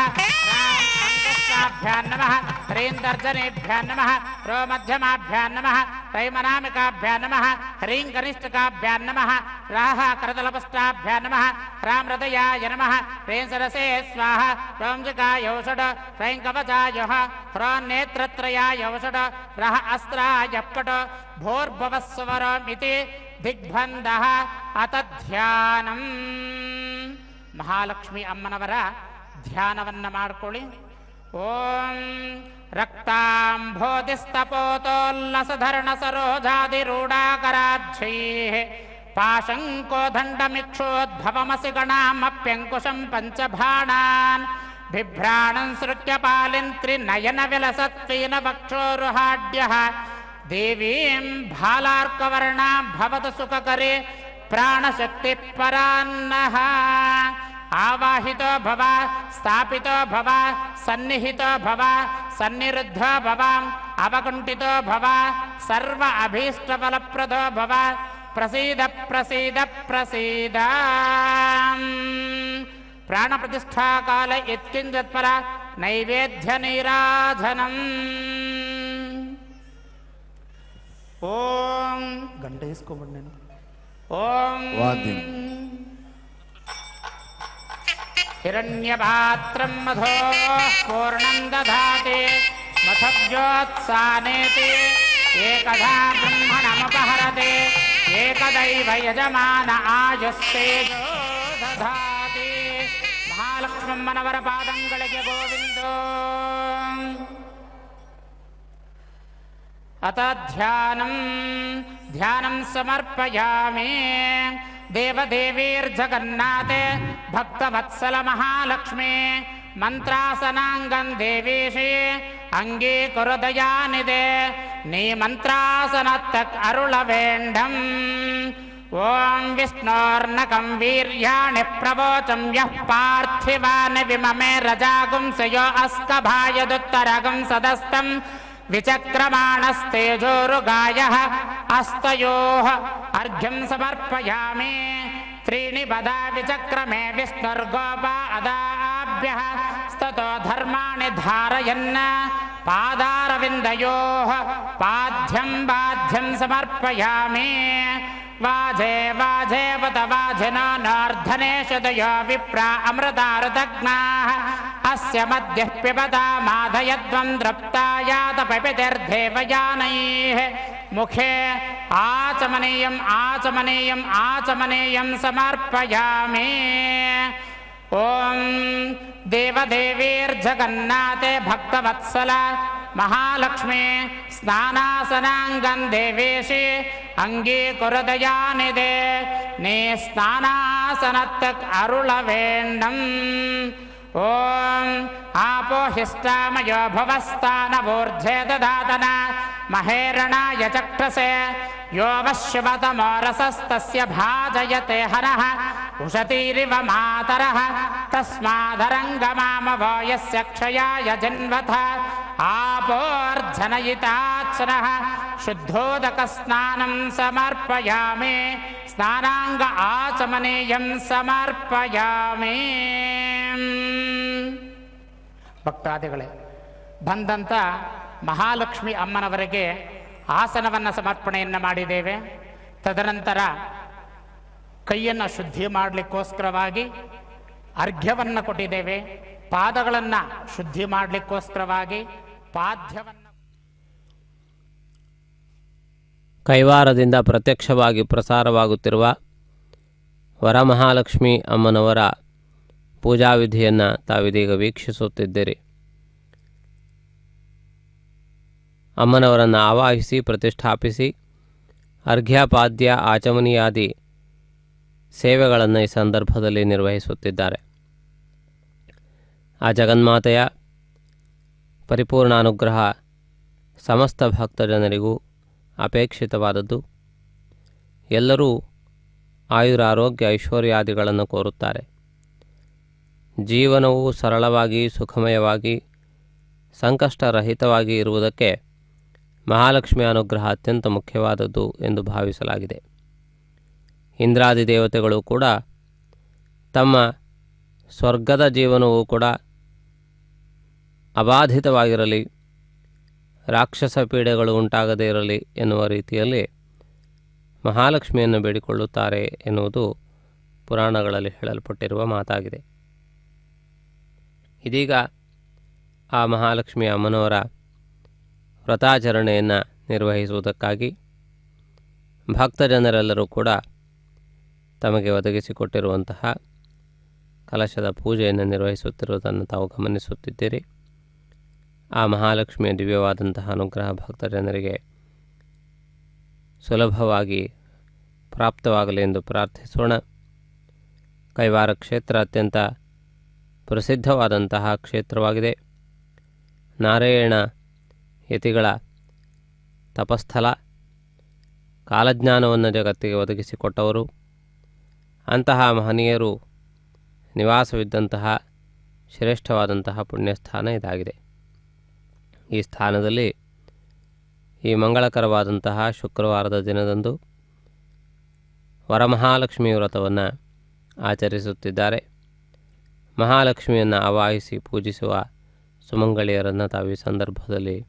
ಭ್ಯಾನ್ ನಮಃ, ಹ್ರೀಂ ತರ್ಜನೇಭ್ಯಾಂ ನಮಃ, ರೋ ಮಧ್ಯಮಾಭ್ಯಾಂ ನಮಃ, ತೈಮನಾಮಿಕಾಭ್ಯಾಂ ನಮಃ, ಹ್ರೀಂ ಕನಿಷ್ಠಕಾಭ್ಯಾಂ ನಮಃ, ರಾಹ ಕರತಲಪುಷ್ಟಾಭ್ಯಾಂ ನಮಃ, ಹ್ರಾಂ ಹೃದಯಾಯ ನಮಃ, ಹ್ರೀಂ ಸರಸೇ ಸ್ವಾಹ, ರೋಂ ಜಿಕಾಯೌಷಧ, ಹ್ರೀಂ ಕವಚಾಯ, ಹ್ರೋಂ ನೇತ್ರತ್ರಯಾಯೌಷಧ, ರಹ ಅಸ್ತ್ರಾಯ ಪಟ, ಭೋರ್ಭವಸ್ವರಮಿತಿ ದಿಗ್ಬಂಧಃ. ಅತ ಧ್ಯಾನಂ. ಮಹಾಲಕ್ಷ್ಮಿ ಅಮ್ಮನವರ ಧ್ಯಾನವನ್ನು ಮಾಡಿಕೊಳ್ಳಿ. ಓಂ ರಕ್ತಾಂಭೋದಿಸ್ತಪೋತೋಲ್ಲಸಧರ್ಣ ಸರೋಜಾದಿರೂಢಾಕರಾಜ್ಯೈಃ ಪಾಶಂಕೋದಂಡಮಿಕ್ಷೋದ್ಭವಮಸಿ ಗಣಾಮಪ್ಯಂಕುಶಂ ಪಂಚಭಾಣಾನ್ ಬಿಭ್ರಾಣನ್ ಸೃತ್ಯಪಾಲಿನ್ ತ್ರಿನಯನ ವಿಲಸತ್ವೀನ ವಕ್ಷೋರುಹಾಢ್ಯಃ ದೇವೀಂ ಭಾಲಾರ್ಕವರ್ಣಾಂ ಭವತು ಸುಖಕರೆ ಪ್ರಾಣಶಕ್ತಿ ಪರಾನ್ನಃ. ಆವಾಹಿತೋ ಭವ, ಸ್ಥಾಪಿತೋ ಭವ, ಸನ್ನಿಹಿತೋ ಭವ, ಸನ್ನಿರುದ್ಧೋ ಭವ, ಅವಕುಂಠಿತೋ ಭವ, ಸರ್ವ ಅಭೀಷ್ಟಫಲಪ್ರದೋ ಭವ. ಪ್ರಸೀದ ಪ್ರಸೀದ ಪ್ರಸೀದ. ಪ್ರಾಣ ಪ್ರತಿಷ್ಠಾ ಕಾಲ ಯತ್ಕಿಂಚಿತ್ಫಲ ನೈವೇದ್ಯ ನೀರಾಧನಂ. ಓಂ ಗಂಟೆ ಇಸ್ಕೊಂಡ್ಬಂದೇನು. ಓಂ ಹಿರಣ್ಯಪಾತ್ರಂ ಮಧೋ ಪೂರ್ಣಂ ದಧಾತಿ ಮಥವ್ಯೋತ್ಸಾನೇತಿ ಏಕಧಾ ಬ್ರಹ್ಮಣಮಪಹರತೆ ಏಕದೈವ ಯಜಮಾನ ಆಯುಸ್ತೇಜೋ ದಧಾತಿ. ಮಹಾಲಕ್ಷ್ಮಮ್ಮನವರ ಪಾದಂಗಳಿಗೆ ಗೋವಿಂದೋ. अत ध्यानं समर्पयामि। देवदेवीर्जगन्नाथे भक्तवत्सलमहालक्ष्मी ಮಂತ್ರಾಸನಾಂಗಂ ದೇವೇಶೇ ಅಂಗೀಕುರುದಯಾನಿದೆ ನೀ ಮಂತ್ರಾಸನತ್ತಕ್ ಅರುಳ ವೇಂಡಂ ಓಂ ವಿಷ್ಣೋರ್ನಕಂ ವೀರ್ಯಾಣಿ ಪ್ರವೋಚಂ ಯಃ ಪಾರ್ಥಿವಾನಿ ವಿಮಮೆ ರಜಾಗುಂಸಯೋ ಅಸ್ಕಭಾಯದುತ್ತರಗಂ ಸದಸ್ತಂ ವಿಚಕ್ರಮಾಣಸ್ತೇಜೋರುಗಾಯಃ ಅಸ್ತಯೋಃ ಅರ್ಘ್ಯಂ ಸಮರ್ಪಯಾಮಿ त्रीणि पदा विचक्रमे विष्णुर्गोपा अदाभ्यः स्ततो धर्माणि धारयन् पादारविन्दयोः पाद्यं बाध्यं समर्पयामि। वाजे वाजेवत वाजिनो नोर्धनेषु दयो विप्रा अमृतारुदग्नाः अस्य मध्यः पिबता माधयध्वं द्रप्तायात पिबतिर्देवयानैः मुखे आचमनीयम् आचमनीयम् आचमनीयं समर्पयामि। ॐ देवदेवीर्जगन्नाथे भक्तवत्सल महालक्ष्मी स्नानासनांगं देवेशि अंगीकुरुदयानिदे नी स्नानासनत्तक् अरुळ वेण्डम्। ओम आपोहिष्टामयो भवस्तानवूर्ध्वे दधातन महेरणाय चक्षसे यो वश्यवतमो रसस्तस्य भाजयते हरः उशतीरिव मातरः तस्मादरङ्गमामवो यस्य क्षयाय जिन्वथ आपोर्जनयितात्सनः शुद्धोदकस्नानं समर्पयामि स्नानांग आचमनीयं समर्पयामि। ಭಕ್ತಾದಿಗಳೇ, ಬಂದಂಥ ಮಹಾಲಕ್ಷ್ಮಿ ಅಮ್ಮನವರಿಗೆ ಆಸನವನ್ನು ಸಮರ್ಪಣೆಯನ್ನು ಮಾಡಿದ್ದೇವೆ. ತದನಂತರ ಕೈಯನ್ನು ಶುದ್ಧಿ ಮಾಡಲಿಕ್ಕೋಸ್ಕರವಾಗಿ ಅರ್ಘ್ಯವನ್ನು ಕೊಟ್ಟಿದ್ದೇವೆ. ಪಾದಗಳನ್ನು ಶುದ್ಧಿ ಮಾಡಲಿಕ್ಕೋಸ್ಕರವಾಗಿ ಪಾದ್ಯವನ್ನು ಕೈವಾರದಿಂದ ಪ್ರತ್ಯಕ್ಷವಾಗಿ ಪ್ರಸಾರವಾಗುತ್ತಿರುವ ವರಮಹಾಲಕ್ಷ್ಮಿ ಅಮ್ಮನವರ ಪೂಜಾ ವಿಧಿಯನ್ನು ತಾವಿದೀಗ ವೀಕ್ಷಿಸುತ್ತಿದ್ದೀರಿ. ಅಮ್ಮನವರನ್ನು ಆವಾಹಿಸಿ ಪ್ರತಿಷ್ಠಾಪಿಸಿ ಅರ್ಘ್ಯಪಾದ್ಯ ಆಚಮನಿಯಾದಿ ಸೇವೆಗಳನ್ನು ಈ ಸಂದರ್ಭದಲ್ಲಿ ನಿರ್ವಹಿಸುತ್ತಿದ್ದಾರೆ. ಆ ಜಗನ್ಮಾತೆಯ ಪರಿಪೂರ್ಣ ಅನುಗ್ರಹ ಸಮಸ್ತ ಭಕ್ತಜನರಿಗೂ ಅಪೇಕ್ಷಿತವಾದದ್ದು. ಎಲ್ಲರೂ ಆಯುರಾರೋಗ್ಯ ಐಶ್ವರ್ಯಾದಿಗಳನ್ನು ಕೋರುತ್ತಾರೆ. ಜೀವನವು ಸರಳವಾಗಿ ಸುಖಮಯವಾಗಿ ಸಂಕಷ್ಟರಹಿತವಾಗಿ ಇರುವುದಕ್ಕೆ ಮಹಾಲಕ್ಷ್ಮಿಯ ಅನುಗ್ರಹ ಅತ್ಯಂತ ಮುಖ್ಯವಾದದ್ದು ಎಂದು ಭಾವಿಸಲಾಗಿದೆ. ಇಂದ್ರಾದಿ ದೇವತೆಗಳು ಕೂಡ ತಮ್ಮ ಸ್ವರ್ಗದ ಜೀವನವೂ ಕೂಡ ಅಬಾಧಿತವಾಗಿರಲಿ, ರಾಕ್ಷಸ ಪೀಡೆಗಳು ಉಂಟಾಗದೇ ಇರಲಿ ಎನ್ನುವ ರೀತಿಯಲ್ಲಿ ಮಹಾಲಕ್ಷ್ಮಿಯನ್ನು ಬೇಡಿಕೊಳ್ಳುತ್ತಾರೆ ಎನ್ನುವುದು ಪುರಾಣಗಳಲ್ಲಿ ಹೇಳಲ್ಪಟ್ಟಿರುವ ಮಾತಾಗಿದೆ. ಇದೀಗ ಆ ಮಹಾಲಕ್ಷ್ಮಿಯ ಅಮ್ಮನವರ ವ್ರತಾಚರಣೆಯನ್ನು ನಿರ್ವಹಿಸುವುದಕ್ಕಾಗಿ ಭಕ್ತಜನರೆಲ್ಲರೂ ಕೂಡ ತಮಗೆ ಒದಗಿಸಿಕೊಟ್ಟಿರುವಂತಹ ಕಲಶದ ಪೂಜೆಯನ್ನು ನಿರ್ವಹಿಸುತ್ತಿರುವುದನ್ನು ತಾವು ಗಮನಿಸುತ್ತಿದ್ದೀರಿ. ಆ ಮಹಾಲಕ್ಷ್ಮಿಯ ದಿವ್ಯವಾದಂತಹ ಅನುಗ್ರಹ ಭಕ್ತಜನರಿಗೆ ಸುಲಭವಾಗಿ ಪ್ರಾಪ್ತವಾಗಲಿ ಎಂದು ಪ್ರಾರ್ಥಿಸೋಣ. ಕೈವಾರ ಕ್ಷೇತ್ರ ಅತ್ಯಂತ ಪ್ರಸಿದ್ಧವಾದಂತಹ ಕ್ಷೇತ್ರವಾಗಿದೆ. ನಾರಾಯಣ ಯತಿಗಳ ತಪಸ್ಥಳ, ಕಾಲಜ್ಞಾನವನ್ನು ಜಗತ್ತಿಗೆ ಒದಗಿಸಿಕೊಟ್ಟವರು. ಅಂತಹ ಮಹನೀಯರು ನಿವಾಸವಿದ್ದಂತಹ ಶ್ರೇಷ್ಠವಾದಂತಹ ಪುಣ್ಯಸ್ಥಾನ ಇದಾಗಿದೆ. ಈ ಸ್ಥಾನದಲ್ಲಿ ಈ ಮಂಗಳಕರವಾದಂತಹ ಶುಕ್ರವಾರದ ದಿನದಂದು ವರಮಹಾಲಕ್ಷ್ಮಿ ವ್ರತವನ್ನು ಆಚರಿಸುತ್ತಿದ್ದಾರೆ. ಮಹಾಲಕ್ಷ್ಮಿಯನ್ನು ಆವಾಹಿಸಿ ಪೂಜಿಸುವ ಸುಮಂಗಳಿಯರನ್ನು ತಾವು ಈ ಸಂದರ್ಭದಲ್ಲಿ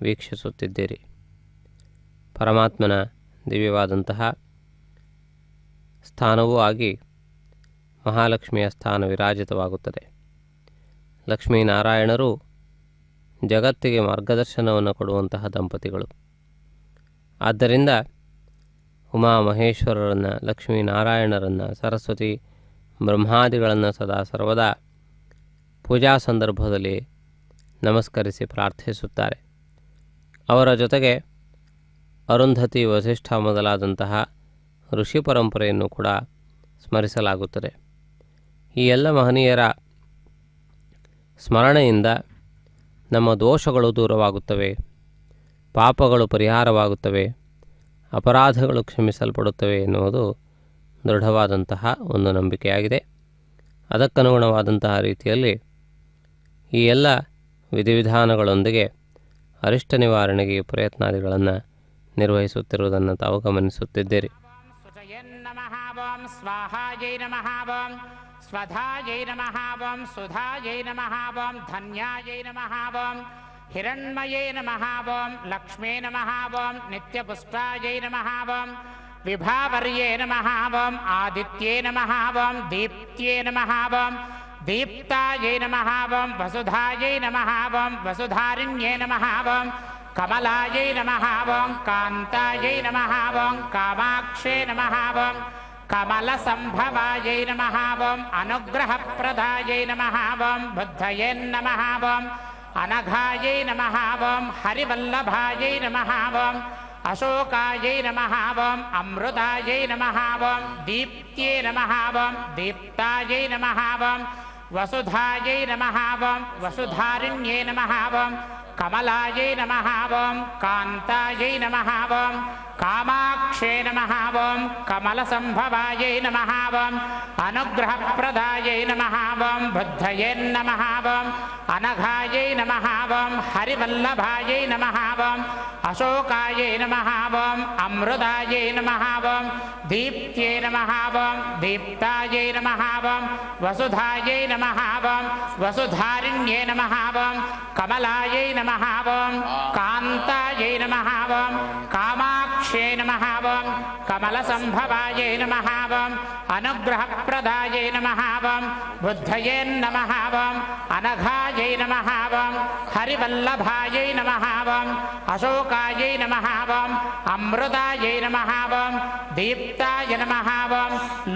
ವೀಕ್ಷಿಸುತ್ತಿದ್ದೀರಿ. ಪರಮಾತ್ಮನ ದಿವ್ಯವಾದಂತಹ ಸ್ಥಾನವೂ ಆಗಿ ಮಹಾಲಕ್ಷ್ಮಿಯ ಸ್ಥಾನ ವಿರಾಜಿತವಾಗುತ್ತದೆ. ಲಕ್ಷ್ಮೀನಾರಾಯಣರು ಜಗತ್ತಿಗೆ ಮಾರ್ಗದರ್ಶನವನ್ನು ಕೊಡುವಂತಹ ದಂಪತಿಗಳು. ಆದ್ದರಿಂದ ಉಮಾಮಹೇಶ್ವರರನ್ನು, ಲಕ್ಷ್ಮೀನಾರಾಯಣರನ್ನು, ಸರಸ್ವತಿ ಬ್ರಹ್ಮಾದಿಗಳನ್ನು ಸದಾ ಸರ್ವದಾ ಪೂಜಾ ಸಂದರ್ಭದಲ್ಲಿ ನಮಸ್ಕರಿಸಿ ಪ್ರಾರ್ಥಿಸುತ್ತಾರೆ. ಅವರ ಜೊತೆಗೆ ಅರುಂಧತಿ, ವಸಿಷ್ಠ ಮೊದಲಾದಂತಹ ಋಷಿ ಪರಂಪರೆಯನ್ನು ಕೂಡ ಸ್ಮರಿಸಲಾಗುತ್ತದೆ. ಈ ಎಲ್ಲ ಮಹನೀಯರ ಸ್ಮರಣೆಯಿಂದ ನಮ್ಮ ದೋಷಗಳು ದೂರವಾಗುತ್ತವೆ, ಪಾಪಗಳು ಪರಿಹಾರವಾಗುತ್ತವೆ, ಅಪರಾಧಗಳು ಕ್ಷಮಿಸಲ್ಪಡುತ್ತವೆ ಎನ್ನುವುದು ದೃಢವಾದಂತಹ ಒಂದು ನಂಬಿಕೆಯಾಗಿದೆ. ಅದಕ್ಕನುಗುಣವಾದಂತಹ ರೀತಿಯಲ್ಲಿ ಈ ಎಲ್ಲ ವಿಧಿವಿಧಾನಗಳೊಂದಿಗೆ ಅರಿಷ್ಟ ನಿವಾರಣೆಗೆ ಪ್ರಯತ್ನಾದಿಗಳನ್ನು ನಿರ್ವಹಿಸುತ್ತಿರುವುದನ್ನು ತಾವು ಗಮನಿಸುತ್ತಿದ್ದೀರಿ. ಸುಜಯನ್ನಮಃ ಓಂ ಸ್ವಾಹಾಯೈ ನಮಃ ಓಂ ಸ್ವಧಾಯೈ ನಮಃ ಓಂ ಸುಧಾಯೈ ನಮಃ ಓಂ ಧನ್ಯಾಯೈ ನಮಃ ಓಂ ಹಿರಣ್ಮಯೇ ನಮಃ ಓಂ ಲಕ್ಷ್ಮೇ ನಮಃ ಓಂ ನಿತ್ಯಪುಷ್ಟಾಯೈ ನಮಃ ಓಂ ವಿಭಾವರ್ಯೇ ನಮಃ ಓಂ ಆದಿತ್ಯೇ ನಮಃ ಓಂ ದೀಪ್ತ್ಯೇ ನಮಃ ಓಂ ದೀಪ್ತಾಯೈ ನಮಃ ಓಂ ವಸುಧಾಯೈ ನಮಃ ಓಂ ವಸುಧಾರಿಣ್ಯೇ ನಮಃ ಓಂ ಕಮಲಾಯೈ ನಮಃ ಓಂ ಕಾಂತಾಯೈ ನಮಃ ಓಂ ಕಾಮಾಕ್ಷೇ ನಮಃ ಓಂ ಕಮಲಸಂಭವಾಯೈ ನಮಃ ಓಂ ಅನುಗ್ರಹಪ್ರದಾಯೈ ನಮಃ ಓಂ ಬುದ್ಧಯೇ ನಮಃ ಓಂ ಅನಘಾಯೈ ನಮಃ ಓಂ ಹರಿವಲ್ಲಭಾಯೈ ನಮಃ ಓಂ ಅಶೋಕಾಯೈ ನಮಃ ಓಂ ಅಮೃತಾಯೈ ನಮಃ ಓಂ ದೀಪ್ತ್ಯೇ ನಮಃ ಓಂ ದೀಪ್ತಾಯೈ ನಮಃ ಓಂ ವಸುಧಾಯೈ ನಮಃ ಓಂ ವಸುಧಾರಿಣ್ಯೇ ನಮಃ ಓಂ ಕಮಲಾಯೈ ನಮಃ ಓಂ ಕಾಂತಾಯೈ ನಮಃ ಓಂ ಕಾಮಾಕ್ಷೇ ನಮಃ ಓಂ ಕಮಲಸಂಭವಾಯೈ ನಮಃ ಓಂ ಅನುಗ್ರಹಪ್ರದಾಯೈ ನಮಃ ಓಂ ಬುದ್ಧಯೇ ನಮಃ ಓಂ ಅನಘಾಯೈ ನಮಃ ಓಂ ಹರಿವಲ್ಲಭಾಯೈ ನಮಃ ಓಂ ಅಶೋಕಾಯೈ ನಮಃ ಓಂ ಅಮೃತಾಯೈ ನಮಃ ಓಂ ದೀಪ್ತ್ಯೇ ನಮಃ ಓಂ ದೀಪ್ತಾಯೈ ನಮಃ ಓಂ ವಸುಧಾಯೈ ನಮಃ ಓಂ ವಸುಧಾರಿಣ್ಯೇ ನಮಃ ಓಂ ಕಮಲಾಯೈ ನಮಃ ಓಂ ಕಾಂತಾಯೈ ನಮಃ ಓಂ ಕಾಮಾಕ್ಷೇ ನಮಃ ಓಂ ಕಮಲಸಂಭವಾಯೈ ನಮಃ ಓಂ ಅನುಗ್ರಹಪ್ರದಾಯೈ ನಮಃ ಓಂ ಬುದ್ಧಯೇ ನಮಃ ಓಂ ಅನಘಾಯೈ ನಮಃ ಓಂ ಹರಿವಲ್ಲಭಾಯೈ ನಮಃ ಓಂ ಅಶೋಕಾಯೈ ನಮಃ ಓಂ ಅಮೃತಾಯೈ ನಮಃ ಓಂ ದೀಪ್ತಾಯ ನಮಃ ಓಂ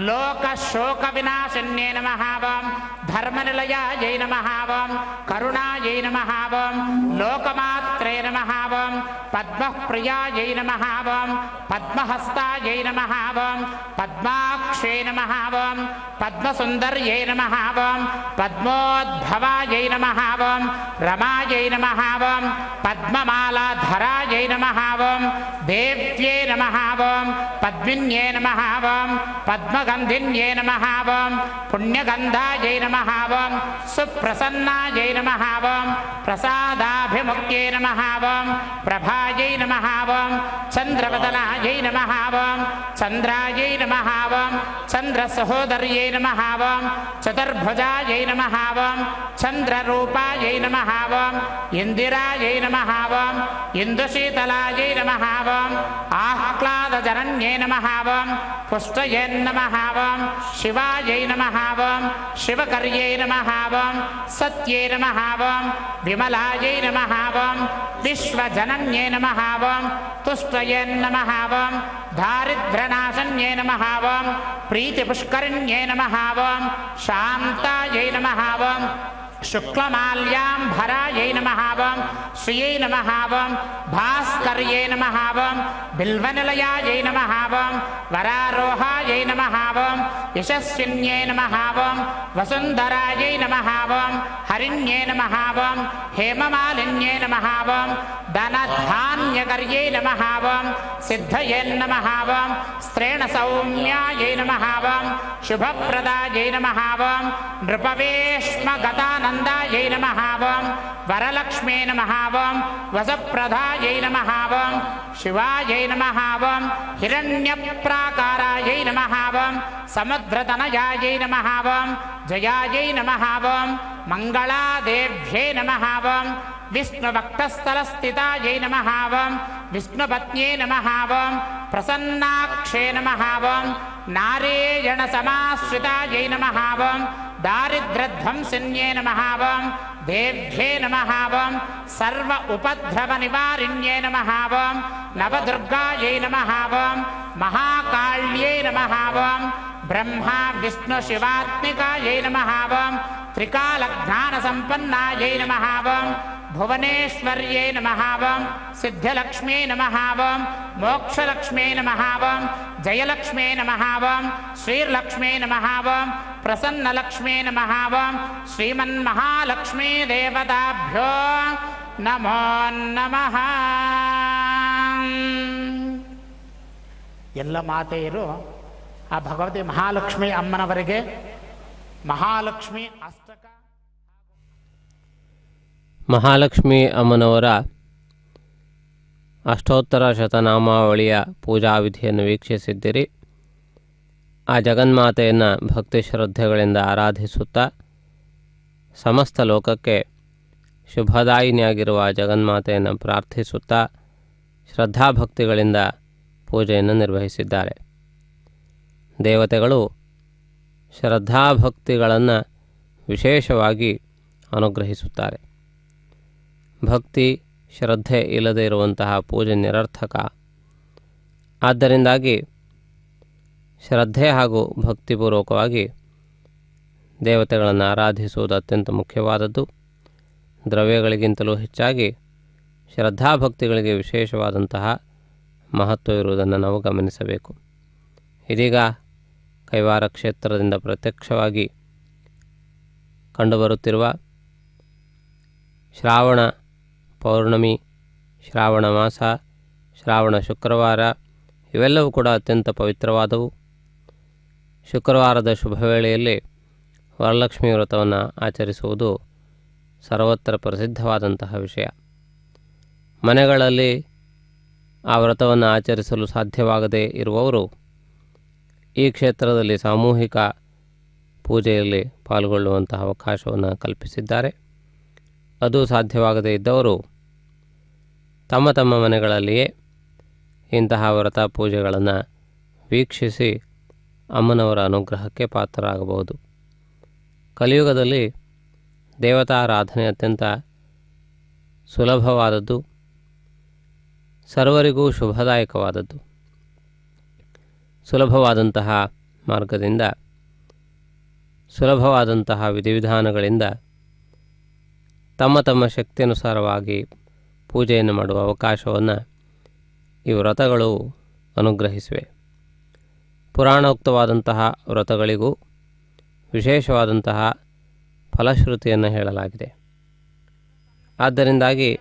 ಲೋಕಶೋಕವಿನಾಶನ್ಯೇ ನಮಃ ಓಂ ಧರ್ಮನಿಲಯಾಯೈ ನಮಃ ಓಂ ಕರುಣಾಯೈ ನಮಃ ಓಂ ಲೋಕಮಾತ್ರೇ ನಮಃ ಓಂ ಪದ್ಮಪ್ರಿಯಾಯೈ ನಮಃ ಓಂ ಪದ್ಮಹಸ್ತಾಯೈ ನಮಃ ಓಂ ಪದ್ಮಾಕ್ಷೇ ನಮಃ ಓಂ ಪದ್ಮಸುಂದರ್ಯೈ ನಮಃ ಓಂ ಪದ್ಮೋದ್ಭವಾಯೈ ನಮಃ ಓಂ ರಮಾಯೈ ನಮಃ ಓಂ ಪದ್ಮಮಾಲಾಧರಾಯೈ ನಮಃ ಓಂ ದೇವ್ಯೇ ನಮಃ ಓಂ ಪದ್ಮಿನ್ಯೇ ನಮಃ ಓಂ ಪದ್ಮಗಂಧಿನ್ಯೇ ನಮಃ ಓಂ ಪುಣ್ಯಗಂಧಾಯೈ ನಮಃ ಓಂ ಸುಪ್ರಸನ್ನಾಯೈ ನಮಃ ಓಂ ಪ್ರಸಾದಾಭಿಮುಖ್ಯೇ ನಮಃ ಓಂ ಪ್ರಭಾಯೈ ನಮಃ ಓಂ ಚಂದ್ರವದನಾಯೈ ನಮಃ ಓಂ ಚಂದ್ರಾಯೈ ನಮಃ ಓಂ ಚಂದ್ರಸಹೋದರ್ಯೈ ನಮಃ ಓಂ ಚತುರ್ಭುಜಾಯೈ ನಮಃ ಓಂ ಚಂದ್ರರೂಪಾಯೈ ನಮಃ ಓಂ ಇಂದಿರಾಯೈ ನಮಃ ಓಂ ಇಂದುಶೀತಲಾಯೈ ನಮಃ ಓಂ ಆಹ್ಲಾದಜನನ್ಯೇ ನಮಃ ಓಂ ಪುಷ್ಟಯೇ ನಮಃ ಓಂ ಶಿವಾಯೈ ನಮಃ ಓಂ ಶಿವಕರ್ಯೈ ನಮಃ ಓಂ ಸತ್ಯೇ ನಮಃ ಓಂ ವಿಮಲಾಯೈ ನಮಃ ಓಂ ವಿಶ್ವಜನನ್ಯೇ ನಮಃ ಓಂ ತುಷ್ಟಯೇ ನಮಃ ಓಂ ದಾರಿದ್ರ್ಯನಾಶನ್ಯೇ ನಮಃ ಓಂ ಪ್ರೀತಿಪುಷ್ಕರಿಣ್ಯೇ ನಮಃ ಓಂ ಶಾಂತಾಯೈ ನಮಃ ಓಂ ಶುಕ್ಲಮಾಲ್ಯಾಂಭರಾಯೈ ನಮಃ ಓಂ ಶ್ರಿಯೈ ನಮಃ ಓಂ ಭಾಸ್ಕರ್ಯೈ ನಮಃ ಓಂ ಬಿಲ್ವನಿಲಯಾಯೈ ನಮಃ ಓಂ ವರಾರೋಹಾಯೈ ನಮಃ ಓಂ ಯಶಸ್ವಿನ್ಯೇ ನಮಃ ಓಂ ವಸುಂಧರಾಯೈ ನಮಃ ಓಂ ಹರಿಣ್ಯೇ ನಮಃ ಓಂ ಹೇಮಮಾಲಿನ್ಯೇ ನಮಃ ಓಂ ಧನಧಾನ್ಯಕರ್ಯೈ ನಮಃ ಓಂ ಸಿದ್ಧಯೇ ನಮಃ ಓಂ ಸ್ತ್ರೇಣ ಸೌಮ್ಯಾಯೈ ನಮಃ ಓಂ ಶುಭಪ್ರದಾಯೈ ನಮಃ ಓಂ ನೃಪವೇಶ್ಮಗತಾನಂದಾಯೈ ನಮಃ ಓಂ ವರಲಕ್ಷ್ಮೇ ನಮಃ ಓಂ ವಸಪ್ರದಾಯೈ ನಮಃ ಓಂ ಶಿವಾಯೈ ನಮಃ ಓಂ ಹಿರಣ್ಯಪ್ರಾಕಾರಾಯೈ ನಮಃ ಓಂ ಸಮುದ್ರತನಯಾಯೈ ನಮಃ ಓಂ ಜಯಾಯೈ ನಮಃ ಓಂ ಮಂಗಳಾದೇವ್ಯೈ ನಮಃ ಓಂ ವಿಷ್ಣುಭಕ್ತಸ್ಥಲಸ್ಥಿತಾಯೈ ನಮಃ ಓಂ ವಿಷ್ಣುಪತ್ನ್ಯೈ ನಮಃ ಓಂ ಪ್ರಸನ್ನಾಕ್ಷೇ ನಮಃ ಓಂ ನಾರಾಯಣ ಸಮಾಶ್ರಿತಾಯೈ ನಮಃ ಓಂ ದಾರಿದ್ರ್ಯಧ್ವಂಸಿನ್ಯೇ ನಮಃ ಓಂ ದೇವ್ಯೇ ನಮಃ ಓಂ ಸರ್ವ ಉಪದ್ರವ ನಿವಾರಿಣ್ಯೇ ನಮಃ ಓಂ ನವದುರ್ಗಾಯೈ ನಮಃ ಓಂ ಮಹಾಕಾಳ್ಯೈ ನಮಃ ಓಂ ಬ್ರಹ್ಮ ವಿಷ್ಣು ಶಿವಾತ್ಮಿಕಾಯೈ ನಮಃ ಓಂ ತ್ರಿಕಾಲಜ್ಞಾನ ಸಂಪನ್ನಾಯೈ ನಮಃ ಓಂ ಭುವನೇಶ್ವರ್ಯೈ ನಮಃ ಓಂ ಸಿದ್ಧಲಕ್ಷ್ಮೀ ನಮಃ ಓಂ ಮೋಕ್ಷಲಕ್ಷ್ಮೀ ನಮಃ ಓಂ ಜಯಲಕ್ಷ್ಮೀ ನಮಃ ಓಂ ಶ್ರೀರ್ಲಕ್ಷ್ಮೀ ನಮಃ ಓಂ ಪ್ರಸನ್ನಲಕ್ಷ್ಮೀ ನಮಃ ಓಂ ಶ್ರೀಮನ್ಮಹಾಲಕ್ಷ್ಮೀ ದೇವತಾಭ್ಯೋ ನಮೋ ನಮಃ. ಎಲ್ಲ ಮಾತೆಯರು ಆ ಭಗವತಿ ಮಹಾಲಕ್ಷ್ಮಿ ಅಮ್ಮನವರಿಗೆ ಮಹಾಲಕ್ಷ್ಮಿ ಅಷ್ಟಕ. ಮಹಾಲಕ್ಷ್ಮಿ ಅಮ್ಮನವರ ಅಷ್ಟೋತ್ತರ ಶತನಾಮಾವಳಿಯ ಪೂಜಾ ವಿಧಿಯನ್ನು ವೀಕ್ಷಿಸಿದ್ದಿರಿ. ಆ ಜಗನ್ಮಾತೆಯನ್ನು ಭಕ್ತಿ ಶ್ರದ್ಧೆಗಳಿಂದ ಆರಾಧಿಸುತ್ತಾ ಸಮಸ್ತ ಲೋಕಕ್ಕೆ ಶುಭದಾಯಿನಿಯಾಗಿರುವ ಜಗನ್ಮಾತೆಯನ್ನು ಪ್ರಾರ್ಥಿಸುತ್ತಾ ಶ್ರದ್ಧಾಭಕ್ತಿಗಳಿಂದ ಪೂಜೆಯನ್ನು ನಿರ್ವಹಿಸಿದ್ದಾರೆ. ದೇವತೆಗಳು ಶ್ರದ್ಧಾಭಕ್ತಿಗಳನ್ನು ವಿಶೇಷವಾಗಿ ಅನುಗ್ರಹಿಸುತ್ತಾರೆ. ಭಕ್ತಿ ಶ್ರದ್ಧೆ ಇಲ್ಲದೆ ಇರುವಂತಹ ಪೂಜೆ ನಿರರ್ಥಕ. ಆದ್ದರಿಂದಾಗಿ ಶ್ರದ್ಧೆ ಹಾಗೂ ಭಕ್ತಿಪೂರ್ವಕವಾಗಿ ದೇವತೆಗಳನ್ನು ಆರಾಧಿಸುವುದು ಅತ್ಯಂತ ಮುಖ್ಯವಾದದ್ದು. ದ್ರವ್ಯಗಳಿಗಿಂತಲೂ ಹೆಚ್ಚಾಗಿ ಶ್ರದ್ಧಾಭಕ್ತಿಗಳಿಗೆ ವಿಶೇಷವಾದಂತಹ ಮಹತ್ವ ಇರುವುದನ್ನು ನಾವು ಗಮನಿಸಬೇಕು. ಇದೀಗ ಕೈವಾರ ಕ್ಷೇತ್ರದಿಂದ ಪ್ರತ್ಯಕ್ಷವಾಗಿ ಕಂಡುಬರುತ್ತಿರುವ ಶ್ರಾವಣ ಪೌರ್ಣಮಿ, ಶ್ರಾವಣ ಮಾಸ, ಶ್ರಾವಣ ಶುಕ್ರವಾರ ಇವೆಲ್ಲವೂ ಕೂಡ ಅತ್ಯಂತ ಪವಿತ್ರವಾದವು. ಶುಕ್ರವಾರದ ಶುಭವೇಳೆಯಲ್ಲಿ ವರಲಕ್ಷ್ಮಿ ವ್ರತವನ್ನು ಆಚರಿಸುವುದು ಸರ್ವತ್ರ ಪ್ರಸಿದ್ಧವಾದಂತಹ ವಿಷಯ. ಮನೆಗಳಲ್ಲಿ ಆ ವ್ರತವನ್ನು ಆಚರಿಸಲು ಸಾಧ್ಯವಾಗದೇ ಇರುವವರು ಈ ಕ್ಷೇತ್ರದಲ್ಲಿ ಸಾಮೂಹಿಕ ಪೂಜೆಯಲ್ಲಿ ಪಾಲ್ಗೊಳ್ಳುವಂತಹ ಅವಕಾಶವನ್ನು ಕಲ್ಪಿಸಿದ್ದಾರೆ. ಅದು ಸಾಧ್ಯವಾಗದೇ ಇದ್ದವರು ತಮ್ಮ ತಮ್ಮ ಮನೆಗಳಲ್ಲಿಯೇ ಇಂತಹ ವ್ರತ ಪೂಜೆಗಳನ್ನು ವೀಕ್ಷಿಸಿ ಅಮ್ಮನವರ ಅನುಗ್ರಹಕ್ಕೆ ಪಾತ್ರರಾಗಬಹುದು. ಕಲಿಯುಗದಲ್ಲಿ ದೇವತಾರಾಧನೆ ಅತ್ಯಂತ ಸುಲಭವಾದದ್ದು, ಸರ್ವರಿಗೂ ಶುಭದಾಯಕವಾದದ್ದು. ಸುಲಭವಾದಂತಹ ಮಾರ್ಗದಿಂದ, ಸುಲಭವಾದಂತಹ ವಿಧಿವಿಧಾನಗಳಿಂದ ತಮ್ಮ ತಮ್ಮ ಶಕ್ತಿಯನುಸಾರವಾಗಿ ಪೂಜೆಯನ್ನು ಮಾಡುವ ಅವಕಾಶವನ್ನು ಈ ವ್ರತಗಳು ಅನುಗ್ರಹಿಸಿವೆ. ಪುರಾಣೋಕ್ತವಾದಂತಹ ವ್ರತಗಳಿಗೂ ವಿಶೇಷವಾದಂತಹ ಫಲಶ್ರುತಿಯನ್ನು ಹೇಳಲಾಗಿದೆ. ಆದ್ದರಿಂದಾಗಿ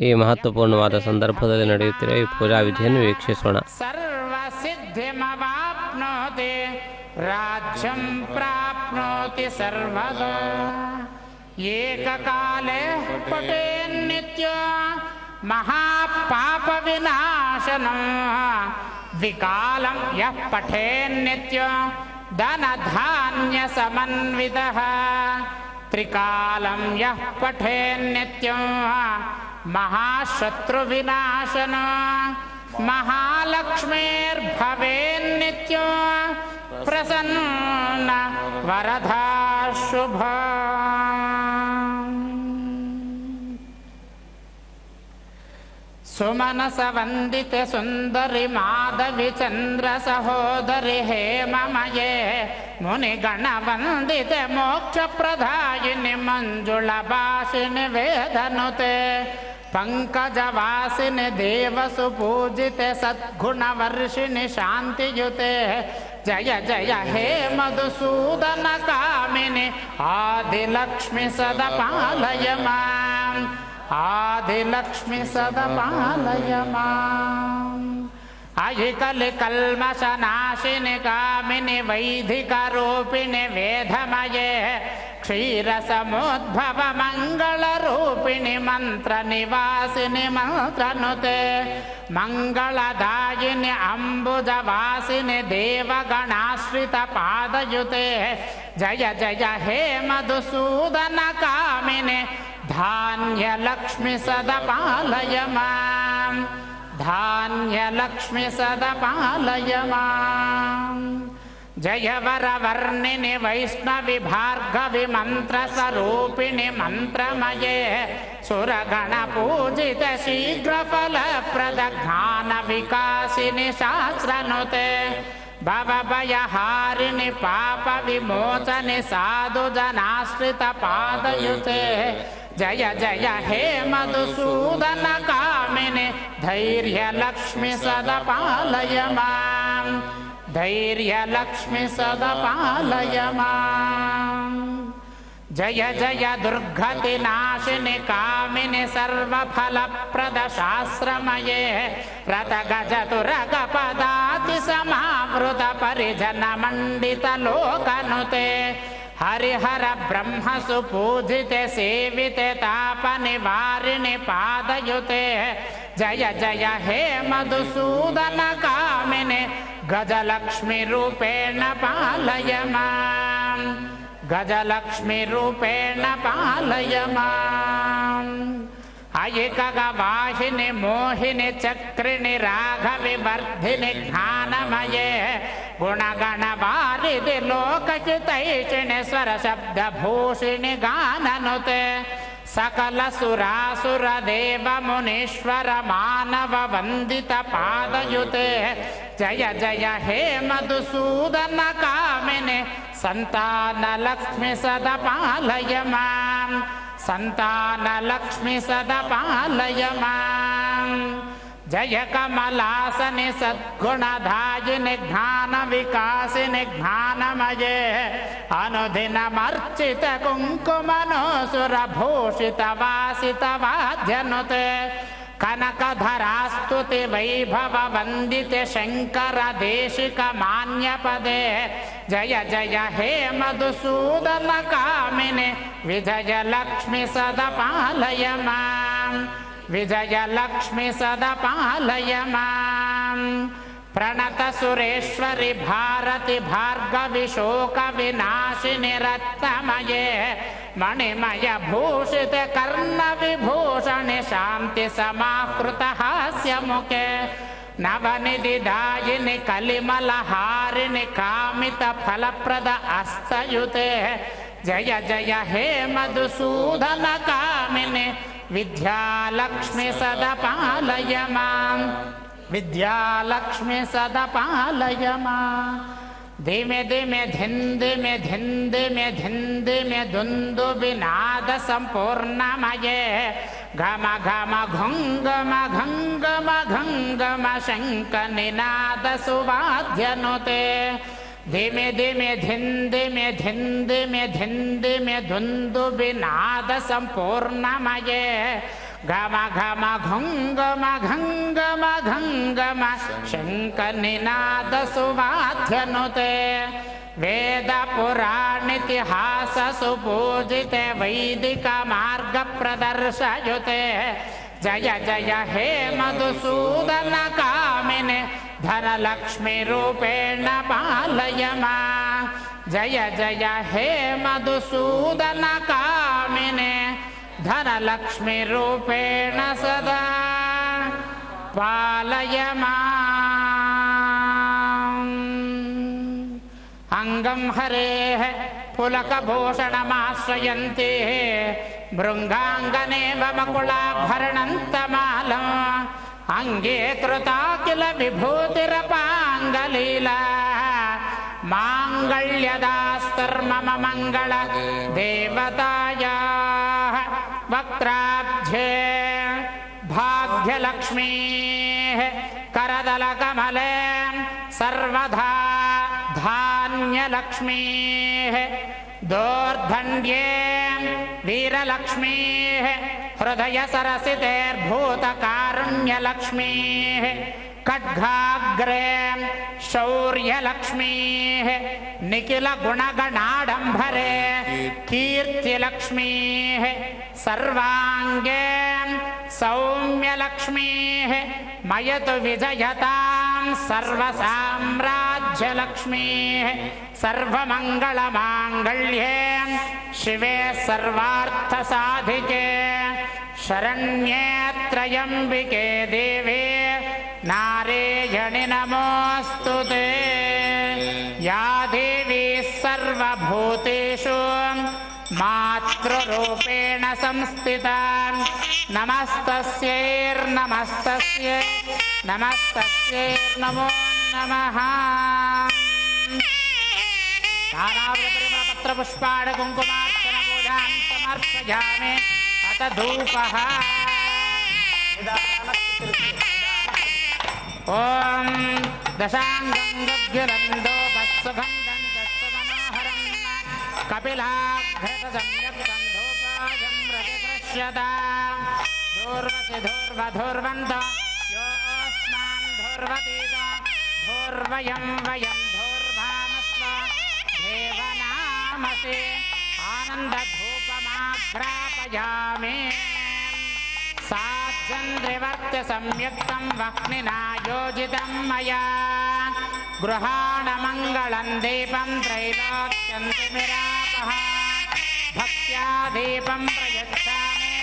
ಈ ಮಹತ್ವಪೂರ್ಣವಾದ ಸಂದರ್ಭದಲ್ಲಿ ನಡೆಯುತ್ತಿರುವ ಈ ಪೂಜಾ ವಿಧಿಯನ್ನು ವೀಕ್ಷಿಸೋಣ. ಸರ್ವಸಿದ್ಧಿಮವಾಪ್ನೋತಿ ರಾಜ್ಯಂ ಪ್ರಾಪ್ನೋತಿ ಸರ್ವದಾ ಏಕಕಾಲೇ ಪಠೇನ್ನಿತ್ಯೋ ಮಹಾಪಾಪ ವಿನಾಶನಂ ದ್ವಿಕಾಲಂ ಯಃ ಪಠೇನ್ನಿತ್ಯೋ ಧನಧಾನ್ಯ ಸಮನ್ವಿತಃ ತ್ರಿಕಾಲಂ ಯಃ ಪಠೇನ್ನಿತ್ಯೋ ಮಹಾಶತ್ರು ವಿನಾಶನೋ ಮಹಾಲಕ್ಷ್ಮೀರ್ಭವೇನ್ನಿತ್ಯೋ ಪ್ರಸನ್ನ ವರದಾ ಶುಭ. ಸುಮನಸ ವಂದಿತೆ ಸುಂದರಿ ಮಾಧವಿ ಚಂದ್ರ ಸಹೋದರಿ ಹೇಮಮಯೇ ಮುನಿಗಣ ವಂದಿತೆ ಮೋಕ್ಷ ಪ್ರದಾಯಿನಿ ಮಂಜುಳ ಭಾಷಿಣಿ ವೇದನುತೆ ಪಂಕಜವಾಸಿನಿ ದೇವಸು ಪೂಜಿತೆ ಸದ್ಗುಣ ವರ್ಷಿಣಿ ಶಾಂತಿಯುತೆ ಜಯ ಜಯ ಹೇ ಮಧುಸೂದನ ಕಾಮಿನಿ ಆದಿಲಕ್ಷ್ಮಿ ಸದಾ ಪಾಲಯ ಮಾಂ ಆದಿಲಕ್ಷ್ಮಿ ಸದಾ ಪಾಲಯ ಮಾಂ. ಅಯಿ ಕಲಿ ಕಲ್ಮಶ ನಾಶಿನಿ ಕಾಮಿನಿ ವೈದಿಕ ರೂಪಿಣಿ ವೇದಮಯೇ ಕ್ಷೀರ ಸಮೋದ್ಭವ ಮಂಗಳ ರೂಪಿಣಿ ಮಂತ್ರ ನಿವಾಸಿನಿ ಮಂತ್ರನುತೆ ಮಂಗಳದಾಯಿನಿ ಅಂಬುಜವಾಸಿನಿ ದೇವಗಣಾಶ್ರಿತ ಪಾದಯುತೆ ಜಯ ಜಯ ಹೇ ಮಧುಸೂದನ ಕಾಮಿನಿ ಧಾನ್ಯಲಕ್ಷ್ಮಿ ಸದಾ ಪಾಲಯ ಮಾಂ ಧಾನ್ಯಲಕ್ಷ್ಮಿ ಸದಾ ಪಾಲಯ ಮಾಂ. ಜಯ ವರ ವರ್ಣಿನಿ ವೈಷ್ಣವಿ ಭಾರ್ಗವಿ ಮಂತ್ರ ಸ್ವರೂಪಿಣಿ ಮಂತ್ರಮಯೇ ಸುರಗಣ ಪೂಜಿತ ಶೀಘ್ರ ಫಲಪ್ರದ ಜ್ಞಾನ ವಿಕಾಸಿನಿ ಶಾಸ್ತ್ರನುತೆ ಭವಭಯಹಾರಿಣಿ ಪಾಪ ವಿಮೋಚನೆ ಸಾಧು ಜನಾಶ್ರಿತ ಪಾದಯುತೆ जय जय हे मधुसूदन कामिनि धैर्यलक्ष्मि सदा पालय मां धैर्यलक्ष्मि सदा पालय मां जय जय दुर्गतिनाशिनि कामिनि सर्वफलप्रद शास्त्रमये रतगजतुरगपदाति समावृत परिजनमण्डित लोकनुते हरिहर ब्रह्म सुपूजिते सेविते तापनिवारिणि पादयुते जय जय हे मधुसूदन कामिनि गजलक्ष्मी रूपेण पालय मां गजलक्ष्मी रूपेण पालय मां अयिकगवाहिनि मोहिनि चक्रिणि राघविवर्धिनि ज्ञानमये गुणगणवारिधि लोकचितैषिणि स्वरशब्दभूषिणि गाननुते सकल सुरासुर देव मुनीश्वर मानव वंदित पादयुते जय जय हे मधुसूदन कामिनि संतान लक्ष्मी सदा पालय मां संतान लक्ष्मी सदा पालय मां जय कमलासनि सद्गुणधायिनि ज्ञान विकासिनि ज्ञानमये अनुदिनमर्चित कुङ्कुमनोऽसुरभूषित वासित वाद्यनुते कनकधरास्तुति वैभव वन्दिते शङ्कर देशिक मान्यपदे जय जय हे मधुसूदन कामिनि विजयलक्ष्मि सदा पालय मां विजयलक्ष्मि सदा पालय मां प्रणत सुरेश्वरि भारति भार्गवि शोक विनाशिनि रत्नमये मणिमय भूषित कर्ण विभूषणि शान्ति समाकृत हास्य मुखे नवनिधिदायिनि कलिमलहारिणि कामित फलप्रद अस्तयुते जय जय हे मधुसूदन कामिनि विद्यालक्ष्मि सदा पालय मां विद्यालक्ष्मि सदा पालय मां धिमे धिमे धिन् धिमे धिन् धिमे धिन् धिमे दुन्दुभिनाद सम्पूर्णमये घम घम घुङ्गम घङ्गम घङ्गम शङ्खनिनाद सुवाद्यनुते धिमे धिमे धिन् धिमे धिन् धिमे धिन् धिमे दुन्दुभिनाद सम्पूर्णमये घम घम घुङ्गम घङ्गम घङ्गम शङ्खनिनाद सुवाद्यनुते वेद पुराणितिहास सुपूजिते वैदिक मार्ग प्रदर्शयुते जय जय हे मधुसूदन कामिनि धनलक्ष्मी रूपेण पालय मां जय जय हे मधुसूदन कामिनि धनलक्ष्मी रूपेण सदा पालय माम् अंगं हरेः पुलकभूषणमाश्रयन्ति भृङ्गाङ्गनेव मकुलाभरणन्तमालम् अंगे कृता किल विभूतिरपाङ्गलीला माङ्गल्यदास्तर्मम मङ्गल देवतायाः वक्त्राब्जे भाग्यलक्ष्मीः करदलकमले सर्वदा धान्यलक्ष्मीः दोर्दण्ड्ये वीरलक्ष्मीः हृदय सरसितेर्भूतकारुण्यलक्ष्मीः खड्गाग्रे शौर्यलक्ष्मीः निखिल गुणगणाडम्बरे कीर्तिलक्ष्मीः सर्वाङ्गे सौम्यलक्ष्मीः मयतु विजयतां सर्वसाम्राज्यलक्ष्मीः सर्वमङ्गलमाङ्गल्ये शिवे सर्वार्थसाधिके शरण्ये त्र्यम्बिके देवे नारायणि नमोऽस्तुते या देवी सर्वभूतेषु मातृरूपेण संस्थिता नमस्तस्यै नमो नमः नानावृतपत्रपुष्पाणि कुङ्कुमार्चनपूजां समर्पयामि ಅತ ಧೂಪಃ ಓಂ ದಶಾಂಗಂ ಗಭ್ಯುರಂದೋಪಸ್ಸುಗಂಧಂ ತಸ್ಸುಮನೋಹರಂ ಕಪಿಲಾಘ್ರತ ಸಂಯುಕ್ತಂ ಧೂಪಾಯಂ ರಜಗೃಹ್ಯದ ಧೂರ್ವಸಿ ಧೂರ್ವಧೂರ್ವಂತ ಯೋ ಅಸ್ಮಾನ್ ಧೂರ್ವತೀತ ಧೂರ್ವಯಂ ವಯಂ ಧೂರ್ವಾಮಸ್ವ ದೇವನಾಮಸೆ ಆನಂದಧೂಪಮಾಘ್ರಾಪಯಾಮಿ ಸಾಧ್ಯಂದ್ರಿವರ್ತ್ಯ ಸಂಯುಕ್ತಂ ವಹ್ನಿನಾ ಯೋಜಿತಂ ಮಯಾ ಗೃಹಾಣ ಮಂಗಳಂ ದೀಪಂ ತ್ರೈಲೋಕ್ಯಂತಿಮಿರಾಪಃ ಭಕ್ತ್ಯಾ ದೀಪಂ ಪ್ರಯಚ್ಛಾಮಿ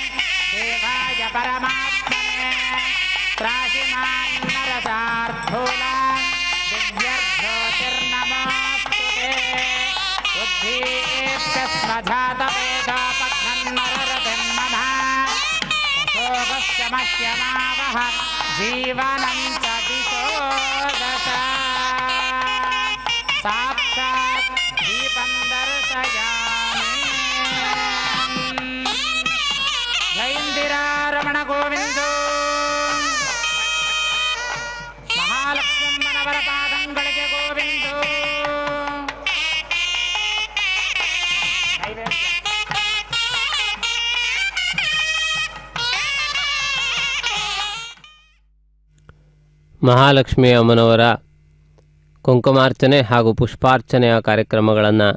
ದೇವಾಯ ಪರಮಾತ್ಮನೇ ತ್ರಾಹಿಮಾನ್ ನರಸಾರ್ಥೂಲಾ ದಿವ್ಯಜ್ಯೋತಿರ್ನಮೋಸ್ತುತೇ ಉद्धೀಪ್ಯಸ್ಮಜಾತವೇದೋಪಘ್ನನ್ನರರತಿರ್ಮನಃ ಶೋಕಶ್ಚಮಶ್ಯಮಾವಹ ಜೀವನಂ ಚ ದಿಶೋ ದಶ ಸಾಕ್ಷಾತ್ ದೀಪಂ ದರ್ಶಯಾಮಿ ಜೈಂದಿರಾರಮಣ ಗೋವಿಂದೋ ಮಹಾಲಕ್ಷ್ಮಮ್ಮನವರ ಪಾದಂಗಳಿಗೆ ಗೋವಿಂದೋ ಮಹಾಲಕ್ಷ್ಮಿ ಅಮ್ಮನವರ ಕುಂಕುಮಾರ್ಚನೆ ಹಾಗೂ ಪುಷ್ಪಾರ್ಚನೆಯ ಕಾರ್ಯಕ್ರಮಗಳನ್ನು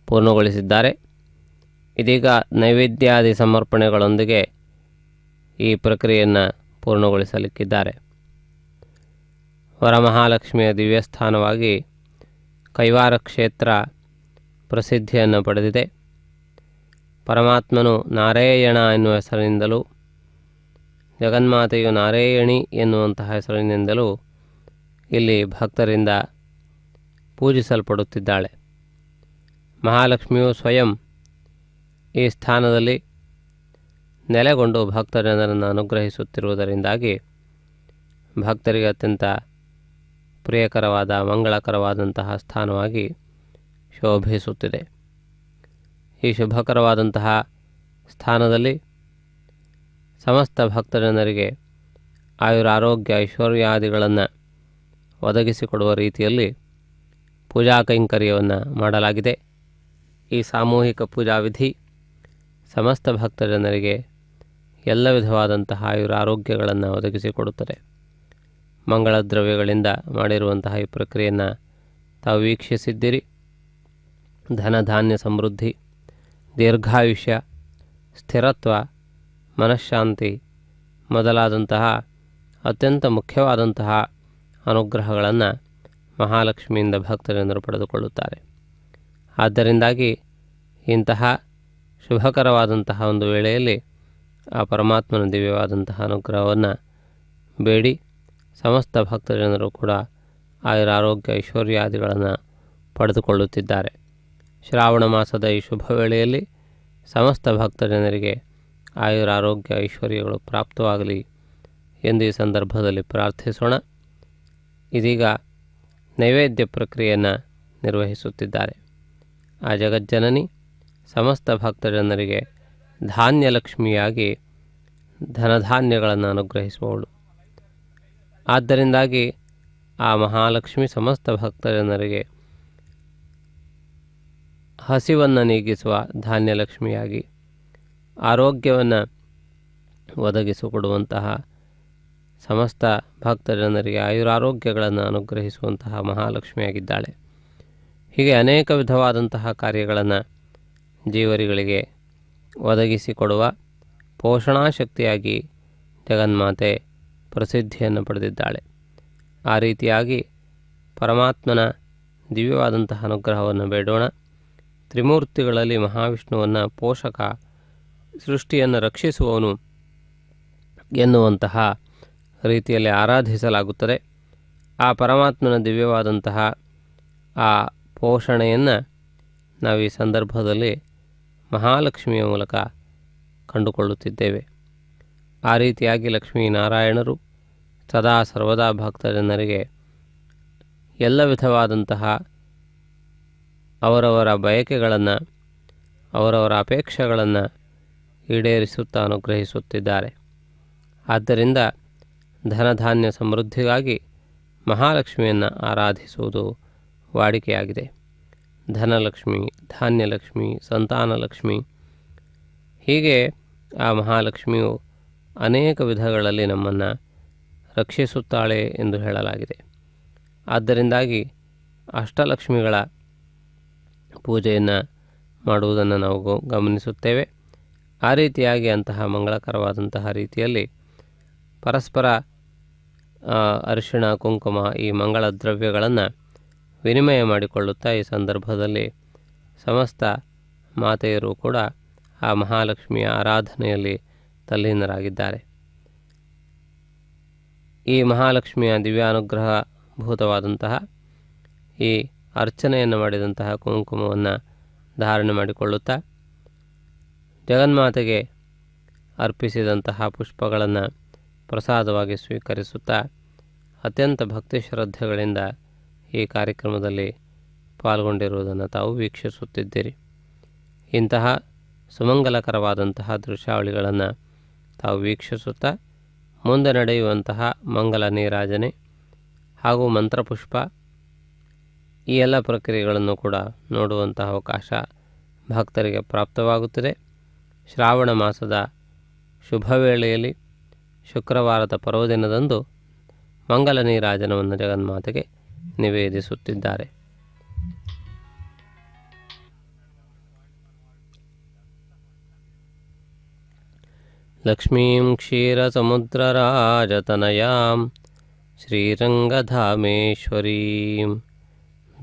ಪೂರ್ಣಗೊಳಿಸಿದ್ದಾರೆ. ಇದೀಗ ನೈವೇದ್ಯಾದಿ ಸಮರ್ಪಣೆಗಳೊಂದಿಗೆ ಈ ಪ್ರಕ್ರಿಯೆಯನ್ನು ಪೂರ್ಣಗೊಳಿಸಲಿಕ್ಕಿದ್ದಾರೆ. ವರಮಹಾಲಕ್ಷ್ಮಿಯ ದಿವ್ಯಸ್ಥಾನವಾಗಿ ಕೈವಾರ ಕ್ಷೇತ್ರ ಪ್ರಸಿದ್ಧಿಯನ್ನು ಪಡೆದಿದೆ. ಪರಮಾತ್ಮನು ನಾರಾಯಣ ಎನ್ನುವ ಹೆಸರಿನಿಂದಲೂ ಜಗನ್ಮಾತೆಯು ನಾರಾಯಣಿ ಎನ್ನುವಂತಹ ಹೆಸರಿನಿಂದಲೂ ಇಲ್ಲಿ ಭಕ್ತರಿಂದ ಪೂಜಿಸಲ್ಪಡುತ್ತಿದ್ದಾಳೆ. ಮಹಾಲಕ್ಷ್ಮಿಯು ಸ್ವಯಂ ಈ ಸ್ಥಾನದಲ್ಲಿ ನೆಲೆಗೊಂಡು ಭಕ್ತಜನರನ್ನು ಅನುಗ್ರಹಿಸುತ್ತಿರುವುದರಿಂದಾಗಿ ಭಕ್ತರಿಗೆ ಅತ್ಯಂತ ಪ್ರಿಯಕರವಾದ ಮಂಗಳಕರವಾದಂತಹ ಸ್ಥಾನವಾಗಿ ಶೋಭಿಸುತ್ತಿದೆ. ಈ ಶುಭಕರವಾದಂತಹ ಸ್ಥಾನದಲ್ಲಿ ಸಮಸ್ತ ಭಕ್ತಜನರಿಗೆ ಆಯುರಾರೋಗ್ಯ ಐಶ್ವರ್ಯಾದಿಗಳನ್ನು ಒದಗಿಸಿಕೊಡುವ ರೀತಿಯಲ್ಲಿ ಪೂಜಾ ಕೈಂಕರ್ಯವನ್ನು ಮಾಡಲಾಗಿದೆ. ಈ ಸಾಮೂಹಿಕ ಪೂಜಾ ವಿಧಿ ಸಮಸ್ತ ಭಕ್ತಜನರಿಗೆ ಎಲ್ಲ ವಿಧವಾದಂತಹ ಆಯುರಾರೋಗ್ಯಗಳನ್ನು ಒದಗಿಸಿಕೊಡುತ್ತದೆ. ಮಂಗಳ ದ್ರವ್ಯಗಳಿಂದ ಮಾಡಿರುವಂತಹ ಈ ಪ್ರಕ್ರಿಯೆಯನ್ನು ತಾವು ವೀಕ್ಷಿಸಿದ್ದೀರಿ. ಧನಧಾನ್ಯ ಸಮೃದ್ಧಿ, ದೀರ್ಘಾಯುಷ್ಯ, ಸ್ಥಿರತ್ವ, ಮನಃಶಾಂತಿ ಮೊದಲಾದಂತಹ ಅತ್ಯಂತ ಮುಖ್ಯವಾದಂತಹ ಅನುಗ್ರಹಗಳನ್ನು ಮಹಾಲಕ್ಷ್ಮಿಯಿಂದ ಭಕ್ತಜನರು ಪಡೆದುಕೊಳ್ಳುತ್ತಾರೆ. ಆದ್ದರಿಂದಾಗಿ ಇಂತಹ ಶುಭಕರವಾದಂತಹ ಒಂದು ವೇಳೆಯಲ್ಲಿ ಆ ಪರಮಾತ್ಮನ ದಿವ್ಯವಾದಂತಹ ಅನುಗ್ರಹವನ್ನು ಬೇಡಿ ಸಮಸ್ತ ಭಕ್ತಜನರು ಕೂಡ ಆಯುರಾರೋಗ್ಯ ಐಶ್ವರ್ಯಾದಿಗಳನ್ನು ಪಡೆದುಕೊಳ್ಳುತ್ತಿದ್ದಾರೆ. ಶ್ರಾವಣ ಮಾಸದ ಈ ಶುಭ ವೇಳೆಯಲ್ಲಿ ಸಮಸ್ತ ಭಕ್ತಜನರಿಗೆ ಆಯುರಾರೋಗ್ಯ ಐಶ್ವರ್ಯಗಳು ಪ್ರಾಪ್ತವಾಗಲಿ ಎಂದು ಈ ಸಂದರ್ಭದಲ್ಲಿ ಪ್ರಾರ್ಥಿಸೋಣ. ಇದೀಗ ನೈವೇದ್ಯ ಪ್ರಕ್ರಿಯೆಯನ್ನು ನಿರ್ವಹಿಸುತ್ತಿದ್ದಾರೆ. ಆ ಜಗಜ್ಜನನಿ ಸಮಸ್ತ ಭಕ್ತಜನರಿಗೆ ಧಾನ್ಯಲಕ್ಷ್ಮಿಯಾಗಿ ಧನಧಾನ್ಯಗಳನ್ನು ಅನುಗ್ರಹಿಸುವವಳು. ಆದ್ದರಿಂದಾಗಿ ಆ ಮಹಾಲಕ್ಷ್ಮಿ ಸಮಸ್ತ ಭಕ್ತಜನರಿಗೆ ಹಸಿವನ್ನು ನೀಗಿಸುವ ಧಾನ್ಯಲಕ್ಷ್ಮಿಯಾಗಿ ಆರೋಗ್ಯವನ್ನು ಒದಗಿಸಿಕೊಡುವಂತಹ ಸಮಸ್ತ ಭಕ್ತಜನರಿಗೆ ಆಯುರಾರೋಗ್ಯಗಳನ್ನು ಅನುಗ್ರಹಿಸುವಂತಹ ಮಹಾಲಕ್ಷ್ಮಿಯಾಗಿದ್ದಾಳೆ. ಹೀಗೆ ಅನೇಕ ವಿಧವಾದಂತಹ ಕಾರ್ಯಗಳನ್ನು ಜೀವರಿಗಳಿಗೆ ಒದಗಿಸಿಕೊಡುವ ಪೋಷಣಾಶಕ್ತಿಯಾಗಿ ಜಗನ್ಮಾತೆ ಪ್ರಸಿದ್ಧಿಯನ್ನು ಪಡೆದಿದ್ದಾಳೆ. ಆ ರೀತಿಯಾಗಿ ಪರಮಾತ್ಮನ ದಿವ್ಯವಾದಂತಹ ಅನುಗ್ರಹವನ್ನು ಬೇಡೋಣ. ತ್ರಿಮೂರ್ತಿಗಳಲ್ಲಿ ಮಹಾವಿಷ್ಣುವನ್ನು ಪೋಷಕ, ಸೃಷ್ಟಿಯನ್ನು ರಕ್ಷಿಸುವವನು ಎನ್ನುವಂತಹ ರೀತಿಯಲ್ಲಿ ಆರಾಧಿಸಲಾಗುತ್ತದೆ. ಆ ಪರಮಾತ್ಮನ ದಿವ್ಯವಾದಂತಹ ಆ ಪೋಷಣೆಯನ್ನು ನಾವು ಈ ಸಂದರ್ಭದಲ್ಲಿ ಮಹಾಲಕ್ಷ್ಮಿಯ ಮೂಲಕ ಕಂಡುಕೊಳ್ಳುತ್ತಿದ್ದೇವೆ. ಆ ರೀತಿಯಾಗಿ ಲಕ್ಷ್ಮೀನಾರಾಯಣರು ಸದಾ ಸರ್ವದಾ ಭಕ್ತಜನರಿಗೆ ಎಲ್ಲ ವಿಧವಾದಂತಹ ಅವರವರ ಬಯಕೆಗಳನ್ನು, ಅವರವರ ಅಪೇಕ್ಷೆಗಳನ್ನು ಈಡೇರಿಸುತ್ತಾ ಅನುಗ್ರಹಿಸುತ್ತಿದ್ದಾರೆ. ಆದ್ದರಿಂದ ಧನಧಾನ್ಯ ಸಮೃದ್ಧಿಗಾಗಿ ಮಹಾಲಕ್ಷ್ಮಿಯನ್ನು ಆರಾಧಿಸುವುದು ವಾಡಿಕೆಯಾಗಿದೆ. ಧನಲಕ್ಷ್ಮಿ, ಧಾನ್ಯಲಕ್ಷ್ಮಿ, ಸಂತಾನಲಕ್ಷ್ಮಿ, ಹೀಗೆ ಆ ಮಹಾಲಕ್ಷ್ಮಿಯು ಅನೇಕ ವಿಧಗಳಲ್ಲಿ ನಮ್ಮನ್ನು ರಕ್ಷಿಸುತ್ತಾಳೆ ಎಂದು ಹೇಳಲಾಗಿದೆ. ಆದ್ದರಿಂದಾಗಿ ಅಷ್ಟಲಕ್ಷ್ಮಿಗಳ ಪೂಜೆಯನ್ನು ಮಾಡುವುದನ್ನು ನಾವು ಗಮನಿಸುತ್ತೇವೆ. ಆ ರೀತಿಯಾಗಿ ಅಂತಹ ಮಂಗಳಕರವಾದಂತಹ ರೀತಿಯಲ್ಲಿ ಪರಸ್ಪರ ಅರಿಶಿಣ, ಕುಂಕುಮ, ಈ ಮಂಗಳ ದ್ರವ್ಯಗಳನ್ನು ವಿನಿಮಯ ಮಾಡಿಕೊಳ್ಳುತ್ತಾ ಈ ಸಂದರ್ಭದಲ್ಲಿ ಸಮಸ್ತ ಮಾತೆಯರು ಕೂಡ ಆ ಮಹಾಲಕ್ಷ್ಮಿಯ ಆರಾಧನೆಯಲ್ಲಿ ತಲ್ಲೀನರಾಗಿದ್ದಾರೆ. ಈ ಮಹಾಲಕ್ಷ್ಮಿಯ ದಿವ್ಯಾನುಗ್ರಹಭೂತವಾದಂತಹ ಈ ಅರ್ಚನೆಯನ್ನು ಮಾಡಿದಂತಹ ಕುಂಕುಮವನ್ನು ಧಾರಣೆ ಮಾಡಿಕೊಳ್ಳುತ್ತಾ ಜಗನ್ಮಾತೆಗೆ ಅರ್ಪಿಸಿದಂತಹ ಪುಷ್ಪಗಳನ್ನು ಪ್ರಸಾದವಾಗಿ ಸ್ವೀಕರಿಸುತ್ತಾ ಅತ್ಯಂತ ಭಕ್ತಿ ಶ್ರದ್ಧೆಗಳಿಂದ ಈ ಕಾರ್ಯಕ್ರಮದಲ್ಲಿ ಪಾಲ್ಗೊಂಡಿರುವುದನ್ನು ತಾವು ವೀಕ್ಷಿಸುತ್ತಿದ್ದೀರಿ. ಇಂತಹ ಸುಮಂಗಲಕರವಾದಂತಹ ದೃಶ್ಯಾವಳಿಗಳನ್ನು ತಾವು ವೀಕ್ಷಿಸುತ್ತಾ ಮುಂದೆ ನಡೆಯುವಂತಹ ಮಂಗಲ ನೀರಾಜನೆ ಹಾಗೂ ಮಂತ್ರಪುಷ್ಪ ಈ ಎಲ್ಲ ಪ್ರಕ್ರಿಯೆಗಳನ್ನು ಕೂಡ ನೋಡುವಂತಹ ಅವಕಾಶ ಭಕ್ತರಿಗೆ ಪ್ರಾಪ್ತವಾಗುತ್ತದೆ. ಶ್ರಾವಣ ಮಾಸದ ಶುಭ ವೇಳೆಯಲ್ಲಿ ಶುಕ್ರವಾರದ ಪರ್ವದಿನದಂದು ಮಂಗಲ ನೀರಾಜನವನ್ನು ಜಗನ್ಮಾತೆಗೆ ನಿವೇದಿಸುತ್ತಿದ್ದಾರೆ. ಲಕ್ಷ್ಮೀಂ ಕ್ಷೀರಸಮುದ್ರರಾಜತನಯಾಂ ಶ್ರೀರಂಗಧಾಮೇಶ್ವರೀಂ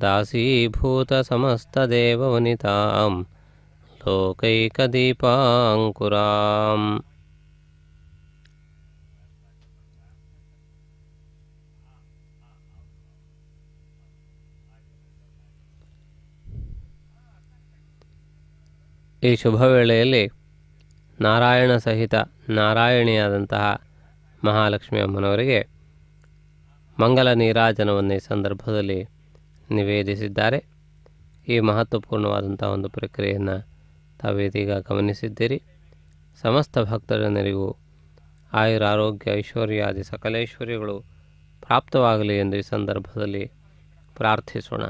ದಾಸೀಭೂತಸಮಸ್ತದೇವವನಿತಾಂ ಲೋಕೈಕದೀಪಾಂಕುರಾಂ. ಈ ಶುಭ ವೇಳೆಯಲ್ಲಿ ನಾರಾಯಣ ಸಹಿತ ನಾರಾಯಣಿಯಾದಂತಹ ಮಹಾಲಕ್ಷ್ಮಿ ಅಮ್ಮನವರಿಗೆ ಮಂಗಲ ನೀರಾಜನವನ್ನು ಈ ಸಂದರ್ಭದಲ್ಲಿ ನಿವೇದಿಸಿದ್ದಾರೆ. ಈ ಮಹತ್ವಪೂರ್ಣವಾದಂಥ ಒಂದು ಪ್ರಕ್ರಿಯೆಯನ್ನು ತಾವೇದೀಗ ಗಮನಿಸಿದ್ದೀರಿ. ಸಮಸ್ತ ಭಕ್ತಜನರಿಗೂ ಆಯುರಾರೋಗ್ಯ ಐಶ್ವರ್ಯಾದಿ ಸಕಲೇಶ್ವರ್ಯಗಳು ಪ್ರಾಪ್ತವಾಗಲಿ ಎಂದು ಈ ಸಂದರ್ಭದಲ್ಲಿ ಪ್ರಾರ್ಥಿಸೋಣ.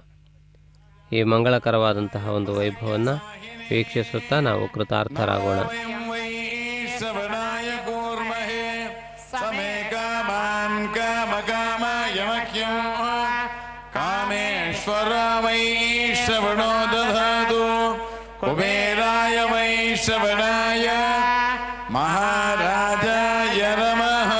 ಈ ಮಂಗಳಕರವಾದಂತಹ ಒಂದು ವೈಭವವನ್ನು ವೀಕ್ಷಿಸುತ್ತಾ ನಾವು ಕೃತಾರ್ಥರಾಗೋಣ. ಕಾಮೇಶ್ವರ ವೈ ಶ್ರವಣೋ ದಧಾತು ಕುಬೇರಾಯ ವೈ ಶ್ರವಣಾಯ ಮಹಾರಾಜಾಯ ನಮಃ.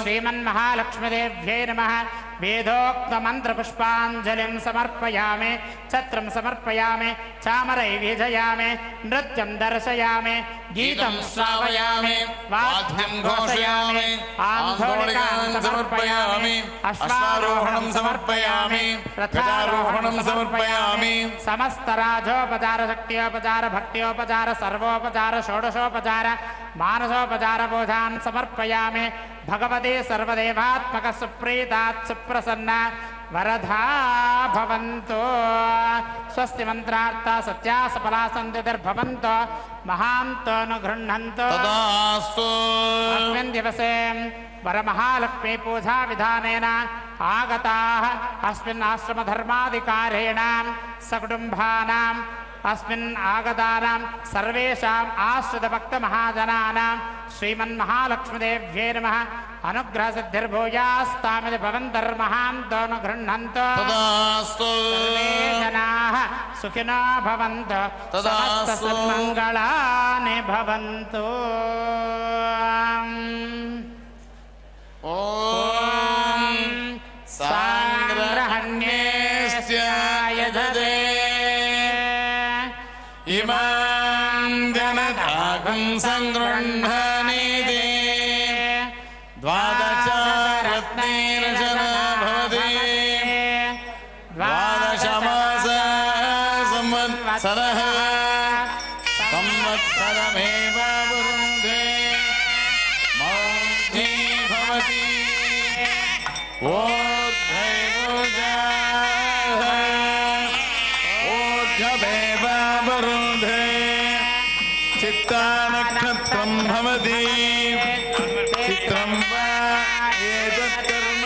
ಶ್ರೀಮನ್ಮಹಾಲಕ್ಷ್ಮೀದೇವ್ಯೈ ನಮಃ. वेदोक्तमन्त्रपुष्पाञ्जलिं समर्पयामि, छत्रं समर्पयामि, चामरै विजयामि, नृत्यं दर्शयामि, गीतं श्रावयामि, वाद्यं घोषयामि, आन्दोलिकान् समर्पयामि, अश्वारोहणं समर्पयामि, रथारोहणं समर्पयामि. समस्तराजोपचार शक्त्योपचार भक्त्योपचार सर्वोपचार षोडशोपचार मानसोपचार बोधान् समर्पयामि. भगवती सर्वदेवात्मक सुप्रीतात् सुप्रसन्ना वरदा भवन्तु. स्वस्ति मंत्रार्था सत्या सफला सन्तिर्भवन्तु. महान्तो न गृह्णन्तु. अस्मिन् दिवसे वरमहालक्ष्मी पूजा विधानेन आगताः अस्मिन् आश्रमधर्माधिकारेण सकुटुम्बानाम् अस्मिन् आगतानां सर्वेषाम् आश्रितभक्तमहाजनानां श्रीमन्महालक्ष्मीदेव्यै नमः. अनुग्रहसिद्धिर्भूयास्तामिति भवन्तर्महान्तो न गृह्णन्तु. सर्वे जनाः सुखिनो भवन्तु. समस्तसन्मङ्गलानि भवन्तु. ॐ साङ्ग्रहण्येस्याय ददे इमां जनताकं सङ्गृह्णानीति द्वादशरत्नैर्जन भवति. द्वादशमासः संवत्सरः संवत्सरमेव वृन्धे मौञ्जी भवति. ऊर्ध्वैवोर्ध्वमेव वृन्धे चित्तान भवति चित्रं वा एतत्कर्म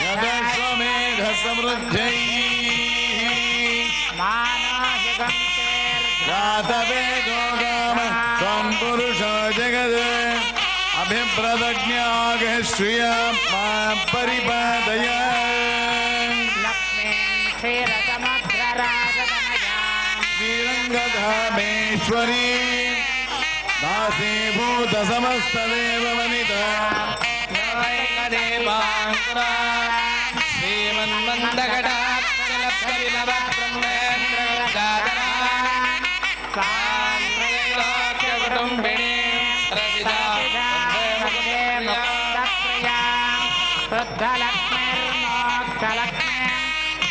यदश्वमेधसमृद्धैः जातवेदो गाम त्वं पुरुषो जगत् अभिप्रदज्ञागः श्रिया मां परिपादय श्रीरङ्गधामेश्वरी दासीभूतसमस्तदेववनिता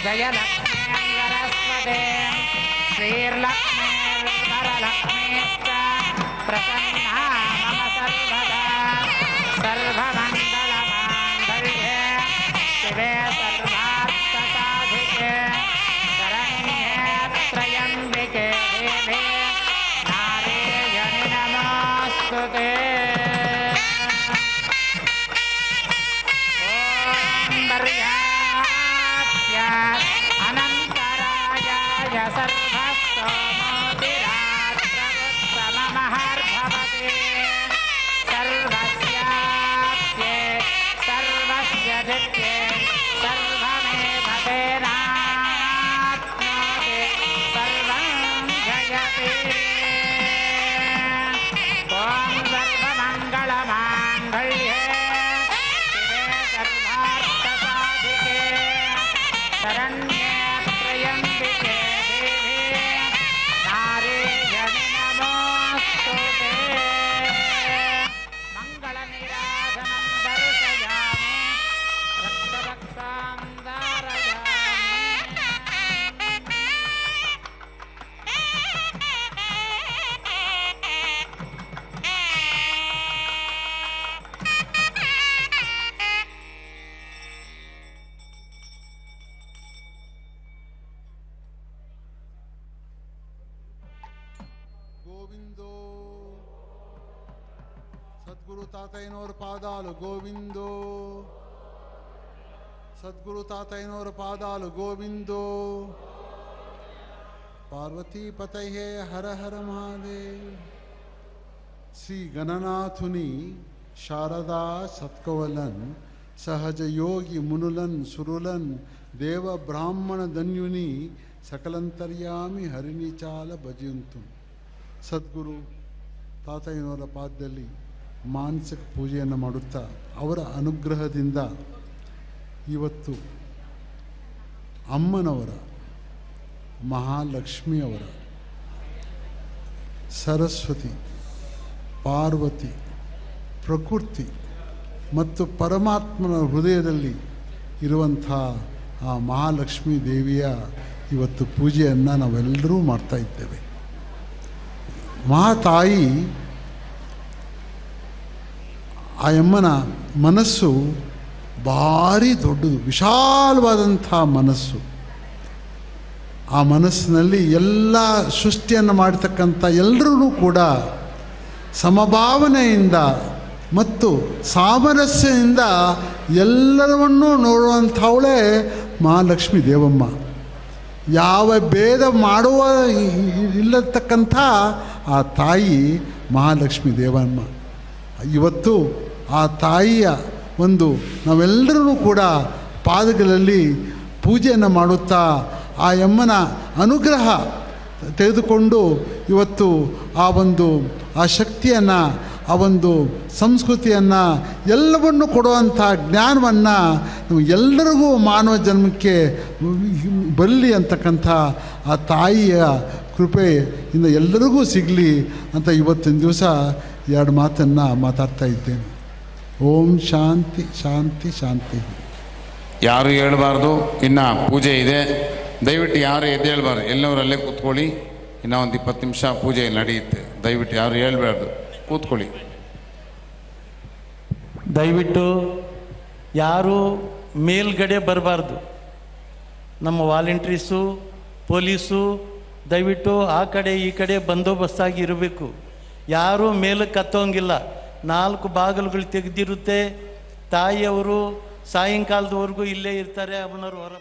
जयलक्ष्मी सरस्वती श्रीर्लक्ष्मी सरलक्ष्मीश्च प्रसन्ना मम सर्वदा सर्वमङ्गलमाङ्गल्ये शिवे सर्वार्थसाधिके शरण्ये त्र्यम्बिके देवे नारायणि नमोऽस्तुते अनन्तरायाय सर्वस्तोमोदिरात्रमुत्तममहर्भवति सर्वस्याप्ये सर्वस्य दित्ये सर्वमेव तेनाप्नोति सर्वं जयति ॐ सर्वमङ्गलमाङ्गल्ये शिवे सर्वार्थसाधिके शरण्ये त्र्यम्बिके देवी नारायणि नमोऽस्तुते मङ्गलनीराजनं दर्शयामि रक्तरक्तां धारयामि గోవిందో సద్గురు తాతయ్యనోర పాదాలు గోవిందో సద్గురు తాతయ్యనోర పాదాలు గోవిందో పార్వతీపతయే హర హర మహాదేవ్ శ్రీ గణనాథుని శారదా సత్కవలన్ సహజ యోగి మునులన్ సురులన్ దేవ బ్రాహ్మణ ధన్యుని ಸಕಲಂತರ್ಯಾಮಿ ಹರಿಣಿಚಾಲ ಭಜಂತು ಸದ್ಗುರು ತಾತಯ್ಯನವರ ಪಾದದಲ್ಲಿ ಮಾನಸಿಕ ಪೂಜೆಯನ್ನು ಮಾಡುತ್ತಾ ಅವರ ಅನುಗ್ರಹದಿಂದ ಇವತ್ತು ಅಮ್ಮನವರ ಮಹಾಲಕ್ಷ್ಮಿಯವರ ಸರಸ್ವತಿ ಪಾರ್ವತಿ ಪ್ರಕೃತಿ ಮತ್ತು ಪರಮಾತ್ಮನ ಹೃದಯದಲ್ಲಿ ಇರುವಂಥ ಆ ಮಹಾಲಕ್ಷ್ಮೀ ದೇವಿಯ ಇವತ್ತು ಪೂಜೆಯನ್ನು ನಾವೆಲ್ಲರೂ ಮಾಡ್ತಾ ಇದ್ದೇವೆ. ಮಹಾತಾಯಿ ಆ ಅಮ್ಮನ ಮನಸ್ಸು ಭಾರಿ ದೊಡ್ಡದು, ವಿಶಾಲವಾದಂಥ ಮನಸ್ಸು. ಆ ಮನಸ್ಸಿನಲ್ಲಿ ಎಲ್ಲ ಸೃಷ್ಟಿಯನ್ನು ಮಾಡತಕ್ಕಂಥ ಎಲ್ಲರೂ ಕೂಡ ಸಮಭಾವನೆಯಿಂದ ಮತ್ತು ಸಾಮರಸ್ಯದಿಂದ ಎಲ್ಲರನ್ನೂ ನೋಡುವಂಥವಳೇ ಮಹಾಲಕ್ಷ್ಮೀ ದೇವಮ್ಮ. ಯಾವ ಭೇದ ಮಾಡುವ ಇಲ್ಲತಕ್ಕಂಥ ಆ ತಾಯಿ ಮಹಾಲಕ್ಷ್ಮೀ ದೇವಮ್ಮ. ಇವತ್ತು ಆ ತಾಯಿಯ ಒಂದು ನಾವೆಲ್ಲರೂ ಕೂಡ ಪಾದಗಳಲ್ಲಿ ಪೂಜೆಯನ್ನು ಮಾಡುತ್ತಾ ಆ ಅಮ್ಮನ ಅನುಗ್ರಹ ತೆಗೆದುಕೊಂಡು ಇವತ್ತು ಆ ಶಕ್ತಿಯನ್ನು, ಆ ಒಂದು ಸಂಸ್ಕೃತಿಯನ್ನು ಎಲ್ಲವನ್ನು ಕೊಡುವಂಥ ಜ್ಞಾನವನ್ನು ಎಲ್ಲರಿಗೂ ಮಾನವ ಜನ್ಮಕ್ಕೆ ಬರಲಿ ಅಂತಕ್ಕಂಥ ಆ ತಾಯಿಯ ಕೃಪೆ ಇಂದ ಎಲ್ಲರಿಗೂ ಸಿಗಲಿ ಅಂತ ಇವತ್ತಿನ ದಿವಸ ಎರಡು ಮಾತನ್ನು ಮಾತಾಡ್ತಾ ಇದ್ದೇನೆ. ಓಂ ಶಾಂತಿ ಶಾಂತಿ ಶಾಂತಿ. ಯಾರು ಹೇಳಬಾರ್ದು, ಇನ್ನು ಪೂಜೆ ಇದೆ. ದಯವಿಟ್ಟು ಯಾರು ಎದ್ದೇಳಬಾರ್ದು, ಎಲ್ಲವರಲ್ಲೇ ಕೂತ್ಕೊಳ್ಳಿ. ಇನ್ನೂ ಒಂದು 20 ನಿಮಿಷ ಪೂಜೆ ನಡೆಯುತ್ತೆ. ದಯವಿಟ್ಟು ಯಾರು ಹೇಳಬಾರ್ದು, ಕೂತ್ಕೊಳ್ಳಿ. ದಯವಿಟ್ಟು ಯಾರು ಮೇಲ್ಗಡೆ ಬರಬಾರ್ದು. ನಮ್ಮ ವಾಲಂಟ್ರೀಸು, ಪೊಲೀಸು ದಯವಿಟ್ಟು ಆ ಕಡೆ ಈ ಕಡೆ ಬಂದೋಬಸ್ತಾಗಿ ಇರಬೇಕು. ಯಾರೂ ಮೇಲಕ್ಕೆ ಹತ್ತೋಂಗಿಲ್ಲ. 4 ಬಾಗಿಲುಗಳು ತೆಗೆದಿರುತ್ತೆ. ತಾಯಿಯವರು ಸಾಯಂಕಾಲದವರೆಗೂ ಇಲ್ಲೇ ಇರ್ತಾರೆ. ಅವನವರು ಹೊರ